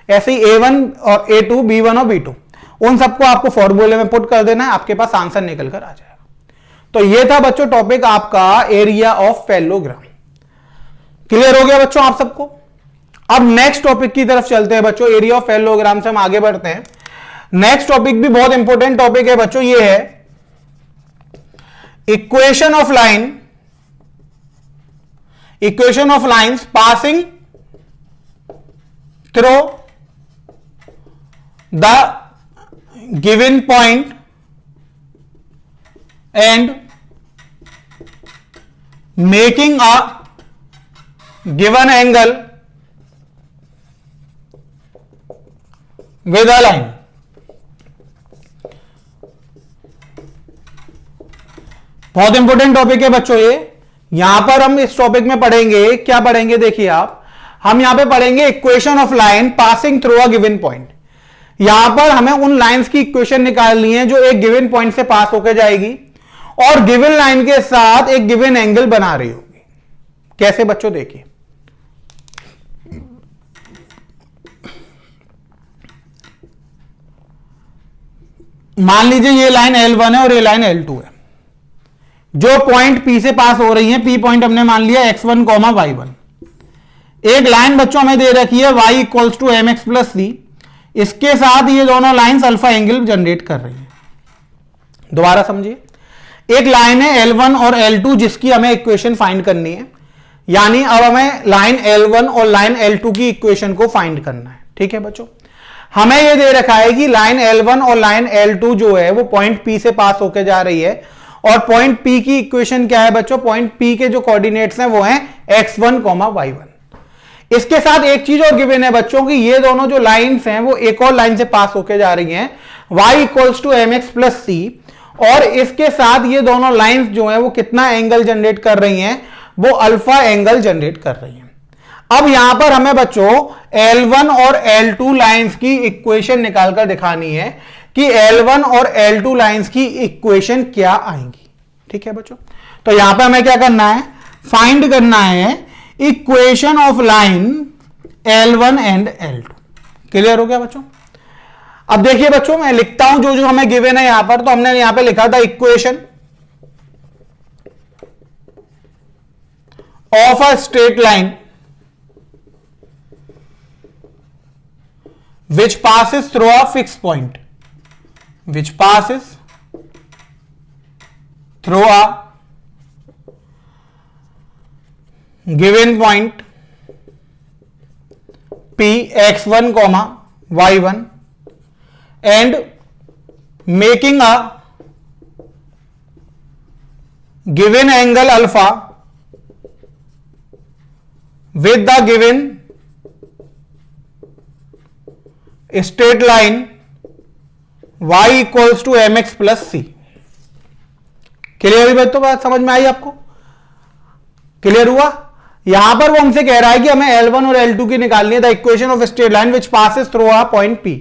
ऐसे ही a1 और a2 b1 और b2, उन सबको आपको फॉर्मूले में पुट कर देना है, आपके पास आंसर निकल कर आ जाएगा। तो ये था बच्चों टॉपिक आपका एरिया ऑफ पैरेललोग्राम। क्लियर हो गया बच्चों आप सबको। अब नेक्स्ट टॉपिक की तरफ चलते हैं बच्चों, एरिया ऑफ पैरेललोग्राम से हम आगे बढ़ते हैं। नेक्स्ट टॉपिक भी बहुत इंपॉर्टेंट टॉपिक है बच्चों, ये है equation of line, equation of lines passing through the given point and making a given angle with a line. बहुत इंपॉर्टेंट टॉपिक है बच्चों ये। यहां पर हम इस टॉपिक में पढ़ेंगे, क्या पढ़ेंगे देखिए आप, हम यहां पे पढ़ेंगे equation of line passing through a given point. यहां पर हमें उन लाइंस की इक्वेशन निकालनी है जो एक गिवन पॉइंट से पास होकर जाएगी और गिवन लाइन के साथ एक गिवन एंगल बना रही होगी। कैसे बच्चों देखिए, मान लीजिए ये लाइन L1 है और ये लाइन L2 है। जो पॉइंट P से पास हो रही है, P पॉइंट हमने मान लिया x1, y1। एक लाइन बच्चों हमें दे रखी है y equals to mx plus c, इसके साथ ये दोनों लाइंस अल्फा एंगल जनरेट कर रही है। दोबारा समझिए, एक लाइन है L1 और L2 जिसकी हमें इक्वेशन फाइंड करनी है, यानी अब हमें लाइन L1 और लाइन L2 की इक्वेशन को फाइंड करना है। ठीक है बच्चों, हमें यह दे रखा है कि लाइन L1 और लाइन L2 जो है वो पॉइंट P से पास होकर जा रही है, और पॉइंट P की इक्वेशन क्या है बच्चों, पॉइंट P के जो कोऑर्डिनेट्स हैं वो हैं x1, y1। इसके साथ एक चीज और गिवन है बच्चों की, ये दोनों जो लाइंस हैं वो एक और लाइन से पास होकर जा रही हैं। y equals to M X plus C, और इसके साथ ये दोनों लाइंस जो है वो कितना एंगल जनरेट कर रही हैं, वो अल्फा एंगल जनरेट कर रही हैं। अब यहां पर हमें बच्चों L1 और L2 लाइंस की इक्वेशन निकालकर दिखानी है कि L1 और L2 लाइंस की इक्वेशन क्या आएंगी। ठीक है बच्चों, तो यहां पर हमें क्या करना है, फाइंड करना है equation of line L1 and L2। Clear हो गया बच्चों? अब देखिए बच्चों, मैं लिखता हूं जो जो हमें गिवन है यहां पर, तो हमने यहां पे लिखा था equation of a straight line which passes through a fixed point, which passes through a given point p x1 comma y1 and making a given angle alpha with the given straight line y equals to M X plus C. Clear हुई बात? तो बात समझ में आई आपको? Clear हुआ? यहां पर वो हमसे कह रहा है कि हमें L1 और L2 की निकालनी है, the equation of straight line which passes through a point P।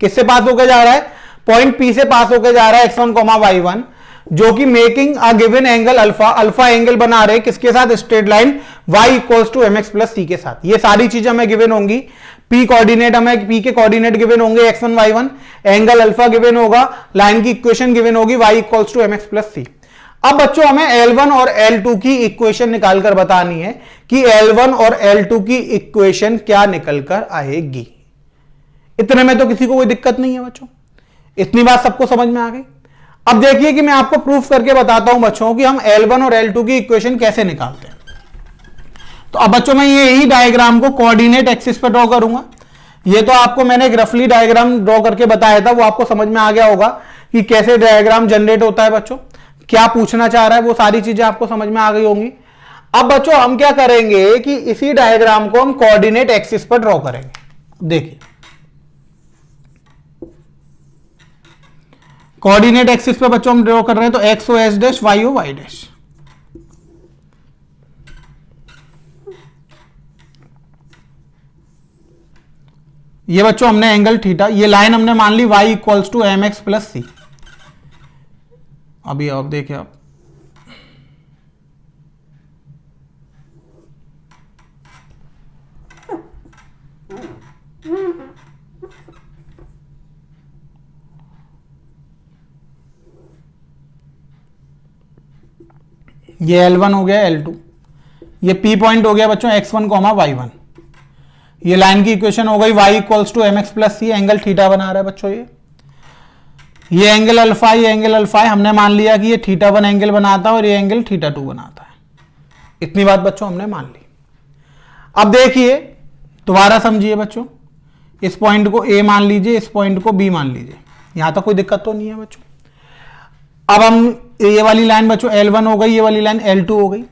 किससे पास होकर जा रहा है? पॉइंट P से पास होकर जा रहा है x1 y1, जो कि making a given angle alpha, alpha angle बना रहे किसके साथ? Straight line y equals to M X plus C के साथ। ये सारी चीजें हमें गिवन होंगी। P कोऑर्डिनेट, हमें P के कोऑर्डिनेट गिवन होंगे x1 y1, angle alpha given होगा, लाइन की इक्वेशन गिवन होगी y equals to M X plus C. अब बच्चों हमें L1 और L2 की इक्वेशन निकालकर बतानी है कि L1 और L2 की इक्वेशन क्या निकलकर आएगी। इतने में तो किसी को कोई दिक्कत नहीं है बच्चों, इतनी बात सबको समझ में आ गई। अब देखिए कि मैं आपको प्रूफ करके बताता हूं बच्चों कि हम L1 और L2 की इक्वेशन कैसे निकालते हैं। तो अब बच्चों मैं यही डायग्राम को कोऑर्डिनेट एक्सिस पर ड्रॉ करूंगा। ये तो आपको मैंने एक रफली डायग्राम ड्रॉ करके बताया था, वो आपको समझ में आ गया होगा कि कैसे डायग्राम जनरेट होता है बच्चों, क्या पूछना चाह रहा है, वो सारी चीजें आपको समझ में आ गई होंगी। अब बच्चों हम क्या करेंगे कि इसी डायग्राम को हम कोऑर्डिनेट एक्सिस पर ड्रॉ करेंगे। देखिए कोऑर्डिनेट एक्सिस पर बच्चों हम ड्रॉ कर रहे हैं, तो X O S dash, Y O Y dash. ये बच्चों हमने एंगल थीटा, ये लाइन हमने मान ली y equals to M X plus C. अभी आप देखिए, आप ये L1 हो गया, L2, ये P पॉइंट हो गया बच्चों x1 y1, ये लाइन की इक्वेशन हो गई y equals to M X plus C, angle theta बना रहा है बच्चों। ये एंगल अल्फा, ये एंगल अल्फा है, हमने मान लिया कि ये θ1 एंगल बनाता है और ये एंगल θ2 बनाता है। इतनी बात बच्चों हमने मान ली। अब देखिए दोबारा समझिए बच्चों, इस पॉइंट को A मान लीजिए, इस पॉइंट को B मान लीजिए, यहां तक कोई दिक्कत तो नहीं है बच्चों। अब हम ये वाली लाइन बच्चों L1 हो गई, ये वाली लाइन L2 हो गई,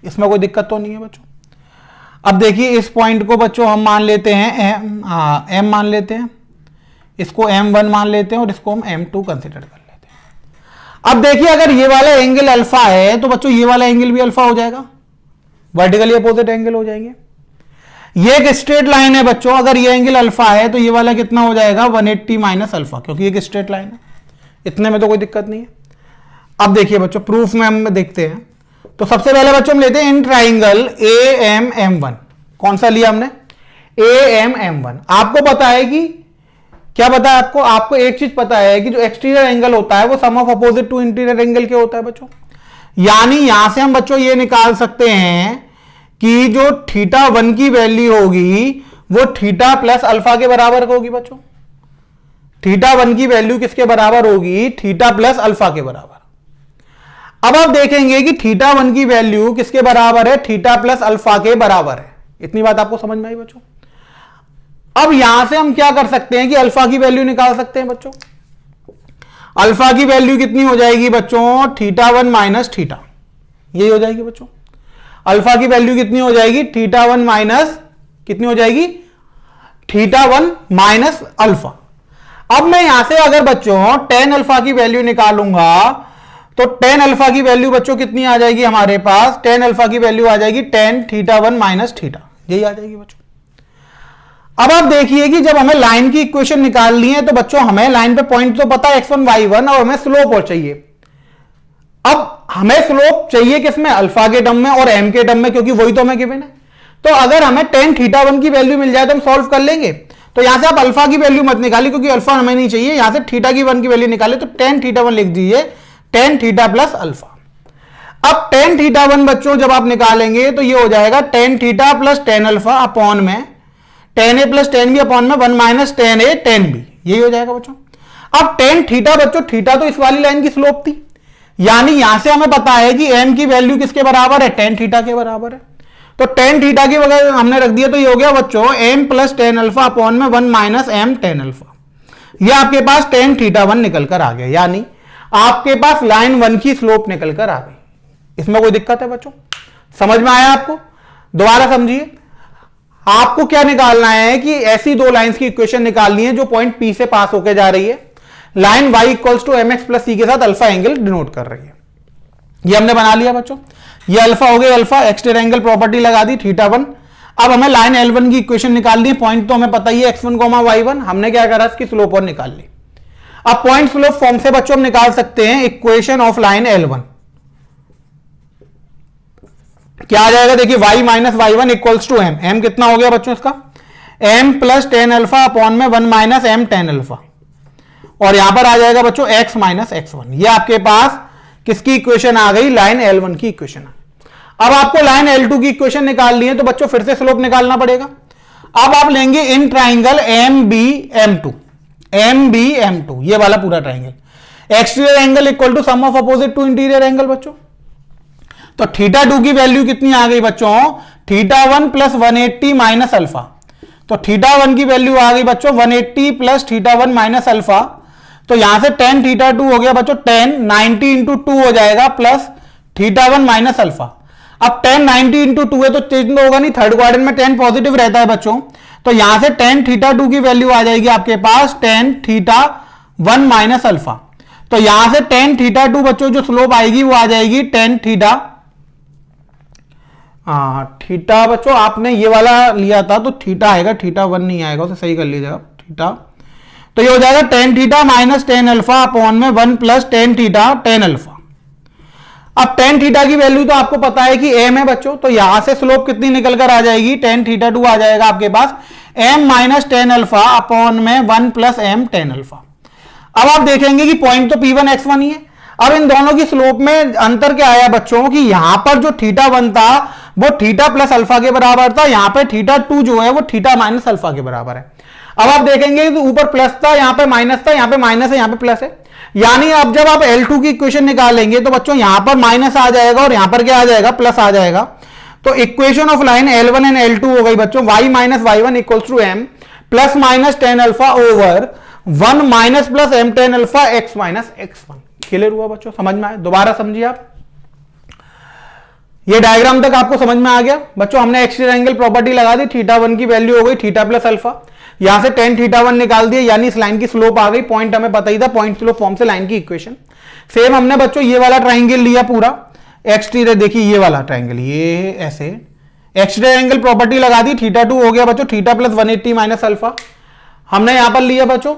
इसमें कोई दिक्कत तो नहीं है बच्चों। अब देखिए इस पॉइंट को बच्चों हम मान लेते हैं M मान लेते हैं, इसको M1 मान लेते हैं और इसको हम M2 कंसिडर कर लेते हैं। अब देखिए अगर ये वाला एंगल अल्फा है तो बच्चों ये वाला एंगल भी अल्फा हो जाएगा, वर्टिकली अपोजिट एंगल हो जाएंगे। ये एक स्ट्रेट लाइन है बच्चों, अगर ये एंगल अल्फा है तो ये वाला कितना हो जाएगा 180 माइनस अल्फा, क्योंकि एक स्ट्रेट लाइन है। इतने में तो कोई दिक्कत नहीं है। अब देखिए बच्चों प्रूफ में हम देखते हैं, तो सबसे पहले बच्चों हम लेते हैं इन ट्राइंगल AMM1। कौन सा लिया हमने? AMM1। आपको पता है कि क्या पता है आपको? आपको एक चीज पता है कि जो एक्सटीरियर एंगल होता है वो sum of opposite to interior angle के होता है बच्चों। यानी यहां से हम बच्चों ये निकाल सकते हैं कि जो θ1 की वैल्यू होगी वो θ प्लस अल्फा के बराबर होगी बच्चों। θ1 की वैल्यू किसके बराबर होगी? θ प्लस अल्फा के बराबर। अब आप देखेंगे कि θ1 की वैल्यू किसके बराबर है? θ प्लस अल्फा के बराबर है। इतनी बात आपको समझ में आई बच्चों? अब यहां से हम क्या कर सकते हैं कि अल्फा की वैल्यू निकाल सकते हैं बच्चों। अल्फा की वैल्यू कितनी हो जाएगी बच्चों? θ1 माइनस θ, यही हो जाएगी बच्चों। अल्फा की वैल्यू कितनी हो जाएगी? θ1 माइनस कितनी हो जाएगी? θ1 माइनस अल्फा। अब मैं यहां से अगर बच्चों tan अल्फा की वैल्यू निकालूंगा तो tan अल्फा की वैल्यू बच्चों कितनी आ जाएगी हमारे पास, tan अल्फा की वैल्यू आ जाएगी tan θ1 माइनस थीटा, यही आ जाएगी बच्चों। अब आप देखिए कि जब हमें लाइन की इक्वेशन निकालनी है तो बच्चों हमें लाइन पे पॉइंट तो पता है x1 y1 और हमें स्लोप और चाहिए। अब हमें स्लोप चाहिए किसमें, अल्फा के टर्म में और m के टर्म में, क्योंकि वही तो हमें गिवन है। तो अगर हमें tan θ1 की वैल्यू मिल जाए तो हम सॉल्व कर लेंगे। तो यहां से आप अल्फा की वैल्यू मत निकालिए क्योंकि अल्फा हमें नहीं चाहिए, यहां से थीटा की 1 की वैल्यू निकाले तो tan θ1 लिख दीजिए, tan θ प्लस अल्फा। अब tan θ1 बच्चों जब आप निकालेंगे तो ये हो जाएगा tan θ plus tan alpha upon में tan a plus tan b upon में 1 minus tan a tan b, यही हो जाएगा बच्चों। अब tan θ बच्चों, थीटा तो इस वाली लाइन की स्लोप थी, यानी यहां से हमें पता है कि m की वैल्यू किसके बराबर है, tan θ के बराबर है। तो tan θ की वजह हमने रख दिया तो ये हो गया बच्चों m plus tan alpha upon में 1 माइनस m tan अल्फा। ये आपके पास tan θ1 निकल कर आ गया, यानी आपके पास लाइन 1 की स्लोप निकल कर आ गई। इसमें कोई दिक्कत है बच्चों, समझ में आया आपको? दोबारा समझिए, आपको क्या निकालना है कि ऐसी दो लाइंस की इक्वेशन निकालनी है जो पॉइंट P से पास होकर जा रही है, line y equals to mx plus c के साथ अल्फा एंगल डिनोट कर रही है। ये हमने बना लिया बच्चों, ये अल्फा हो गया अल्फा, एक्सटेरियर एंगल प्रॉपर्टी लगा दी θ1। अब हमें लाइन L1 की इक्वेशन निकालनी है, पॉइंट तो हमें पता ही है x1, y1, हमने क्या करा इसकी स्लोप और निकाल ली। अब पॉइंट स्लोप फॉर्म से बच्चों हम निकाल सकते हैं इक्वेशन ऑफ लाइन L1। क्या आ जाएगा देखिए, y minus y1 equals to m, m कितना हो गया बच्चों इसका, m plus tan alpha upon में 1 माइनस m tan अल्फा, और यहां पर आ जाएगा बच्चों x माइनस x1। ये आपके पास किसकी इक्वेशन आ गई, लाइन L1 की इक्वेशन। अब आपको लाइन L2 की इक्वेशन निकालनी है तो बच्चों फिर से स्लोप निकालना पड़ेगा। अब आप लेंगे इन ट्राइंगल MBM2, MBM2, ये वाला पूरा triangle, exterior angle equal to sum of opposite to interior angle बच्चों। तो θ2 की वैल्यू कितनी आ गई बच्चों, θ1 प्लस 180 माइनस अल्फा। तो θ1 की वैल्यू आ गई बच्चों 180 प्लस θ1 माइनस अल्फा। तो यहां से tan θ2 हो गया बच्चों tan 90 इंटू 2 हो जाएगा प्लस θ1 माइनस अल्फा। अब tan 90 इंटू 2 है तो चेंज तो होगा नहीं, थर्ड क्वाड्रेंट में tan पॉजिटिव रहता है बच्चों। तो यहां से tan θ2 की वैल्यू आ जाएगी आपके पास tan θ1 माइनस अल्फा। तो यहां से tan θ2 बच्चों जो स्लोप आएगी वो आ जाएगी tan θ, थीटा बच्चों आपने ये वाला लिया था तो थीटा आएगा, θ1 नहीं आएगा, उसे सही कर लीजिएगा थीटा। तो ये हो जाएगा tan θ minus tan alpha upon में 1 प्लस tan θ tan अल्फा। अब tan θ की वैल्यू तो आपको पता है कि m है बच्चों, तो यहां से स्लोप कितनी निकल कर आ जाएगी, tan θ2 आ जाएगा आपके पास m minus tan alpha upon में 1 प्लस m tan अल्फा। अब आप देखेंगे कि पॉइंट तो P1 x1 ही है। अब इन दोनों की स्लोप में अंतर क्या आया बच्चों कि यहां पर जो θ1 था वो θ प्लस अल्फा के बराबर था, यहां पे θ2 जो है वो θ माइनस अल्फा के बराबर है। अब आप देखेंगे कि ऊपर प्लस था, यहां पे माइनस था, यहां पे माइनस है, यहां पे प्लस है, यानी अब जब आप L2 की इक्वेशन निकालेंगे तो बच्चों यहां पर माइनस आ जाएगा और यहां पर क्या आ जाएगा, प्लस आ जाएगा। तो equation of line L1 and L2 हो गई बच्चों y minus y1 equals to m plus minus tan alpha over 1 minus plus m tan alpha x minus x1। Clear हुआ बच्चों, समझ में आया? दोबारा समझिए आप, ये डायग्राम तक आपको समझ में आ गया बच्चों। हमने एक्सटीरियर एंगल प्रॉपर्टी लगा दी, θ1 की वैल्यू हो गई θ प्लस अल्फा, यहां से tan θ1 निकाल दिया, यानी इस लाइन की स्लोप आ गई। पॉइंट हमें पता ही था, पॉइंट स्लोप फॉर्म से लाइन की इक्वेशन। सेम हमने बच्चों ये वाला ट्राइंगल लिया पूरा एक्सटीरियर, देखिए ये वाला ट्राइंगल, ये ऐसे एक्सटीरियर एंगल प्रॉपर्टी लगा दी, θ2 हो गया बच्चों θ प्लस 180 माइनस अल्फा। हमने यहां पर लिया बच्चों,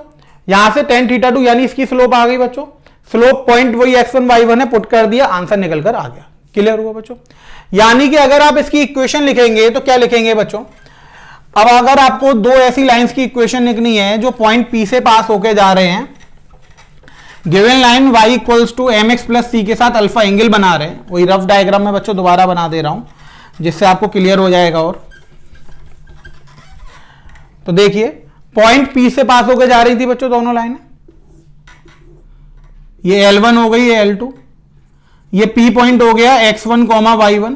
यहां से tan θ2 यानी इसकी स्लोप आ गई बच्चों, स्लोप पॉइंट वही x1 y1 है, पुट कर दिया, आंसर निकल कर आ गया। क्लियर हुआ बच्चों? यानी कि अगर आप इसकी इक्वेशन लिखेंगे तो क्या लिखेंगे बच्चों, अब अगर आपको दो ऐसी लाइंस की इक्वेशन लिखनी है जो पॉइंट P से पास होके जा रहे हैं, given line y equals to mx plus c के साथ अल्फा एंगल बना रहे हैं, वही रफ डायग्राम में बच्चों दोबारा बना दे रहा हूं जिससे आपको क्लियर हो जाएगा। और तो देखिए पॉइंट P से पास होके जा रही थी बच्चों दोनों लाइनें, ये L1 हो गई, ये L2, ये P पॉइंट हो गया x1 y1,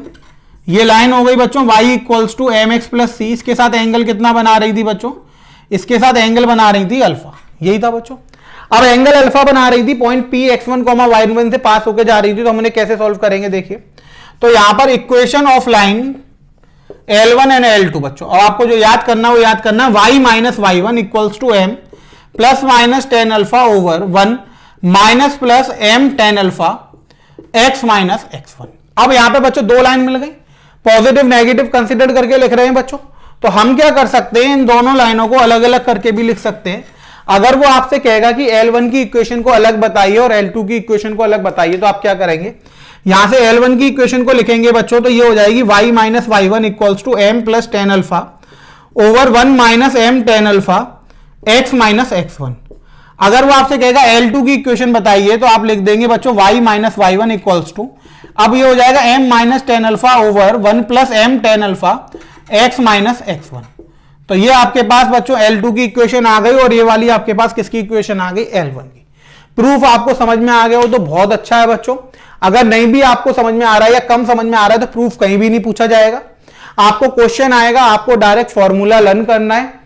ये लाइन हो गई बच्चों y equals to mx plus c, इसके साथ एंगल कितना बना रही थी बच्चों, इसके साथ एंगल बना रही थी अल्फा, यही था बच्चों। अब एंगल अल्फा बना रही थी, पॉइंट P x1 y1 से पास होकर जा रही थी, तो हमने कैसे सॉल्व करेंगे देखिए। तो यहां पर equation of line L1 and L2 बच्चों, और आपको जो याद करना वो याद करना y minus y1 equals to m plus minus tan alpha over 1 minus plus m tan alpha x minus x1। अब यहां पे बच्चों दो लाइन मिल गई, पॉजिटिव नेगेटिव कंसीडर करके लिख रहे हैं बच्चों। तो हम क्या कर सकते हैं, इन दोनों लाइनों को अलग अलग करके भी लिख सकते हैं। अगर वो आपसे कहेगा कि L1 की इक्वेशन को अलग बताइए और L2 की इक्वेशन को अलग बताइए, तो आप क्या करेंगे, यहां से L1 की इक्वेशन को लिखेंगे बच्चों, तो ये हो जाएगी y minus y1 equals to m plus tan alpha over 1 minus m tan alpha x minus x1। अगर वो आपसे कहेगा L2 की इक्वेशन बताइए, तो आप लिख देंगे बच्चों y minus y1 equals to, अब ये हो जाएगा m minus tan alpha over 1 plus m tan alpha x minus x1। तो ये आपके पास बच्चों L2 की इक्वेशन आ गई और ये वाली आपके पास किसकी इक्वेशन आ गई, L1 की। प्रूफ आपको समझ में आ गया हो तो बहुत अच्छा है बच्चों। अगर नहीं भी आपको समझ में आ रहा है या कम समझ में आ रहा है तो प्रूफ कहीं भी नहीं पूछा जाएगा, आपको क्वेश्चन आएगा, आपको डायरेक्ट फॉर्मूला लर्न करना है।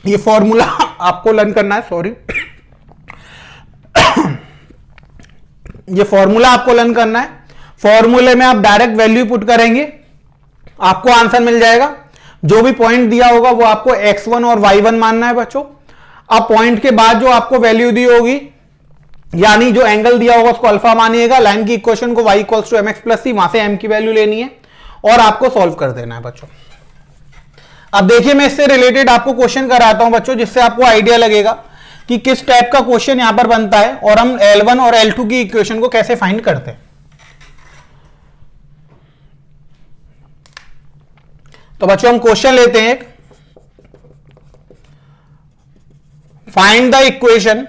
ये फॉर्मूला आपको लर्न करना है, सॉरी ये फॉर्मूला आपको लर्न करना है। फॉर्मूले में आप डायरेक्ट वैल्यू पुट करेंगे, आपको आंसर मिल जाएगा। जो भी पॉइंट दिया होगा वो आपको x1 और y1 मानना है बच्चों। अब पॉइंट के बाद जो आपको वैल्यू दी होगी, यानी जो एंगल दिया होगा उसको अल्फा मानिएगा, लाइन की इक्वेशन को y equals to mx plus c, वहां से m की वैल्यू लेनी है और आपको सॉल्व कर देना है बच्चों। अब देखिए मैं इससे रिलेटेड आपको क्वेश्चन कराता हूं बच्चों, जिससे आपको आइडिया लगेगा कि किस टाइप का क्वेश्चन यहां पर बनता है और हम L1 और L2 की इक्वेशन को कैसे फाइंड करते हैं। तो बच्चों हम क्वेश्चन लेते हैं एक, find the equation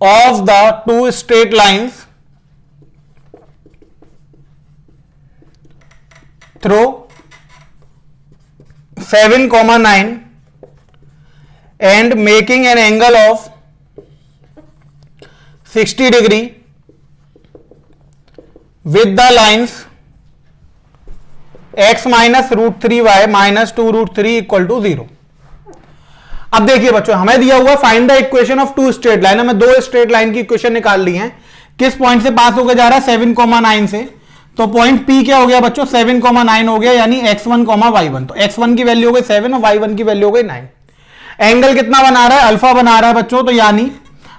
of the two straight lines through 7,9 and making an angle of 60 degree with the lines x minus root 3y minus 2 root 3 equal to 0। अब देखिए बच्चों हमें दिया हुआ find the equation of two straight line, हमें दो straight line की equation निकाल ली है। किस पॉइंट से पास होकर जा रहा है, 7,9 से। तो पॉइंट P क्या हो गया बच्चों, 7,9 हो गया, यानी x1, y1। तो x1 की वैल्यू हो गई 7 और y1 की वैल्यू हो गई 9। एंगल कितना बना रहा है, अल्फा बना रहा है बच्चों, तो यानी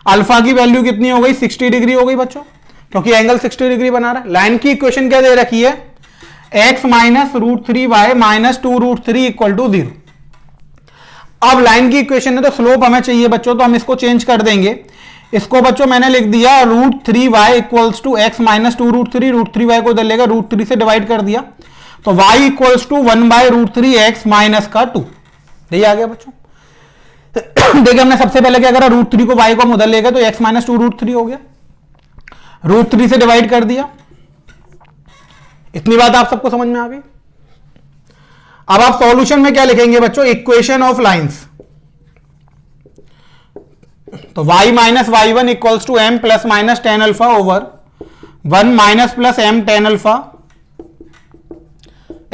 अल्फा की वैल्यू कितनी हो गई, 60 डिग्री हो गई बच्चों, क्योंकि एंगल 60 डिग्री बना रहा है। लाइन की इक्वेशन क्या दे रखी है, x minus root 3y minus 2 root 3 equal to 0। अब लाइन की इक्वेशन है तो स्लोप हमें चाहिए बच्चों, तो हम इसको चेंज कर देंगे। इसको बच्चों मैंने लिख दिया root 3y equals to X minus 2 root 3, root 3y को इधर लेकर रूट 3 से डिवाइड कर दिया, तो y equals to 1 by root 3 X minus का 2। यही आ गया बच्चों। देखिए हमने सबसे पहले क्या करा, रूट 3 को y को हम उधर ले गए तो x माइनस 2 रूट 3 हो गया, रूट 3 से डिवाइड कर दिया। इतनी बात आप सबको समझ में आ गई। अब आप सॉल्यूशन में क्या लिखेंगे बच्चों, इक्वेशन ऑफ लाइंस। तो y minus y1 equals to m plus minus tan alpha over 1 minus plus m tan alpha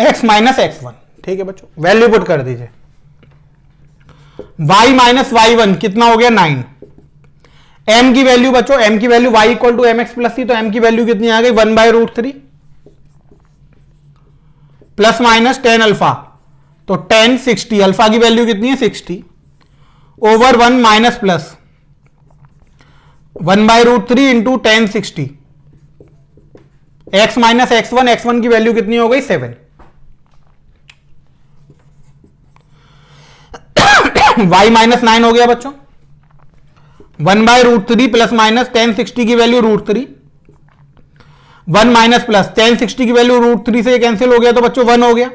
x minus x1। ठीक है बच्चों, वैल्यू पुट कर दीजिए। y माइनस y1 कितना हो गया, 9। m की वैल्यू बच्चों, m की value y equal to mx plus c, तो m की वैल्यू कितनी आ गई, 1 by root 3 plus minus tan alpha, तो 10 60, अल्फा की वैल्यू कितनी है 60 over 1 minus plus 1 by root 3 into 10 60, x minus x1, x1 की वैल्यू कितनी हो गई 7। y माइनस 9 हो गया बच्चों, 1 बाय रूट 3 प्लस माइनस 10 60 की वैल्यू रूट 3, 1 माइनस प्लस 10 60 की वैल्यू रूट 3 से कैंसिल हो गया तो बच्चों 1 हो गया।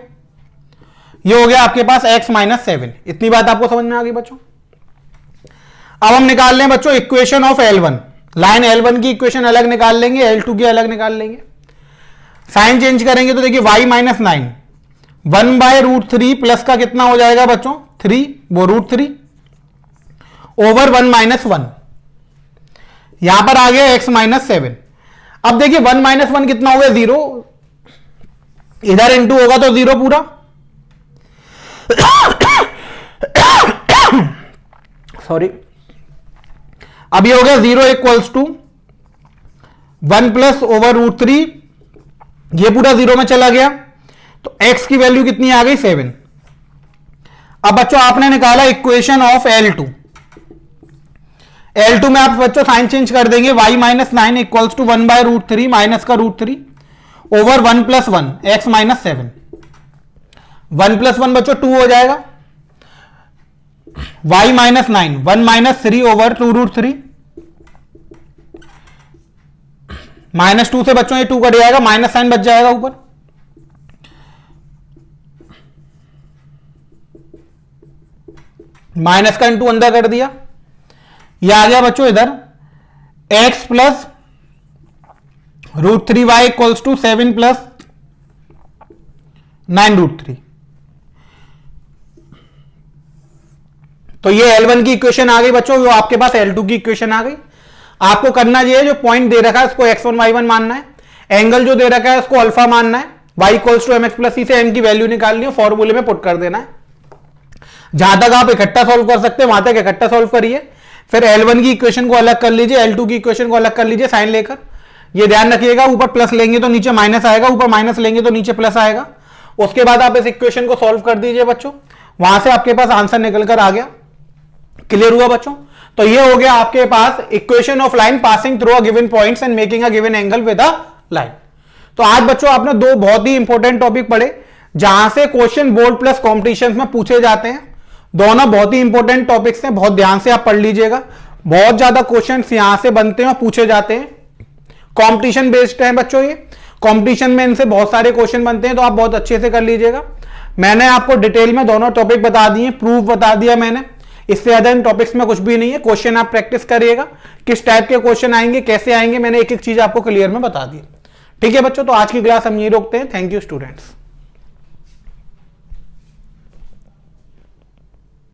ये हो गया आपके पास x माइनस 7। इतनी बात आपको समझ में आ गई बच्चों। अब हम निकाल लें बच्चों equation of L1। Line L1 की इक्वेशन अलग निकाल लेंगे, L2 की अलग निकाल लेंगे। साइन चेंज करेंगे तो देखिए y minus 9 1 by root 3 plus का कितना हो जाएगा बच्चों 3, वो रूट 3 ओवर 1 माइनस 1, यहां पर आ गया x माइनस 7। अब देखिए 1 माइनस 1 कितना हो गया 0, इधर इंटू होगा तो 0 पूरा, सॉरी। अब ये हो गया 0 equals to 1 plus over root 3, ये पूरा 0 में चला गया, तो x की वैल्यू कितनी आ गई 7। अब बच्चों आपने निकाला इक्वेशन ऑफ L2। L2 में आप बच्चों साइन चेंज कर देंगे, y minus 9 equals to 1/√3 minus का √3 ओवर 1 + 1 x माइनस 7। 1 + 1 बच्चों 2 हो जाएगा, y minus 9 1 minus 3 over 2√3 minus 2 से बच्चों ये 2 कट जाएगा, माइनस साइन बच जाएगा ऊपर, माइनस का इंटू अंदर कर दिया, ये आ गया बच्चों इधर x plus √3y equals to 7 plus 9√3। तो ये L1 की इक्वेशन आ गई बच्चों, वो आपके पास L2 की इक्वेशन आ गई। आपको करना ये है, जो पॉइंट दे रखा है उसको x1 y1 मानना है, एंगल जो दे रखा है उसको अल्फा मानना है, y equals to mx plus c से m की वैल्यू निकालनी है, फॉर्मूले में पुट कर देना है। जहां तक आप इकट्ठा सॉल्व कर सकते हैं वहां तक इकट्ठा सॉल्व करिए, फिर L1 की इक्वेशन को अलग कर लीजिए, L2 की इक्वेशन को अलग कर लीजिए साइन लेकर। ये ध्यान रखिएगा, ऊपर प्लस लेंगे तो नीचे माइनस आएगा, ऊपर माइनस लेंगे तो नीचे प्लस आएगा। उसके बाद आप इस इक्वेशन को सॉल्व कर दीजिए बच्चों, वहां से आपके पास आंसर निकल कर आ गया। क्लियर हुआ बच्चों? तो ये हो गया आपके पास equation of line passing through a given points and making a given angle with a line. तो आज बच्चों आपने दो बहुत ही इंपॉर्टेंट टॉपिक पढ़े, जहां से क्वेश्चन बोर्ड प्लस कॉम्पिटिशन में पूछे जाते हैं। दोनों बहुत ही इंपॉर्टेंट टॉपिक्स हैं, बहुत ध्यान से आप पढ़ लीजिएगा। बहुत ज्यादा क्वेश्चंस यहां से बनते हैं और पूछे जाते हैं, कंपटीशन बेस्ड है बच्चों। ये कंपटीशन में इनसे बहुत सारे क्वेश्चन बनते हैं, तो आप बहुत अच्छे से कर लीजिएगा। मैंने आपको डिटेल में दोनों टॉपिक बता दिए, प्रूफ बता दिया मैंने, इससे ज्यादा इन टॉपिक्स में कुछ भी नहीं है। क्वेश्चन आप प्रैक्टिस करिएगा, किस टाइप के क्वेश्चन आएंगे, कैसे आएंगे, मैंने एक एक चीज आपको क्लियर में बता दी। ठीक है बच्चों, तो आज की क्लास हम यही रोकते हैं। Thank you students.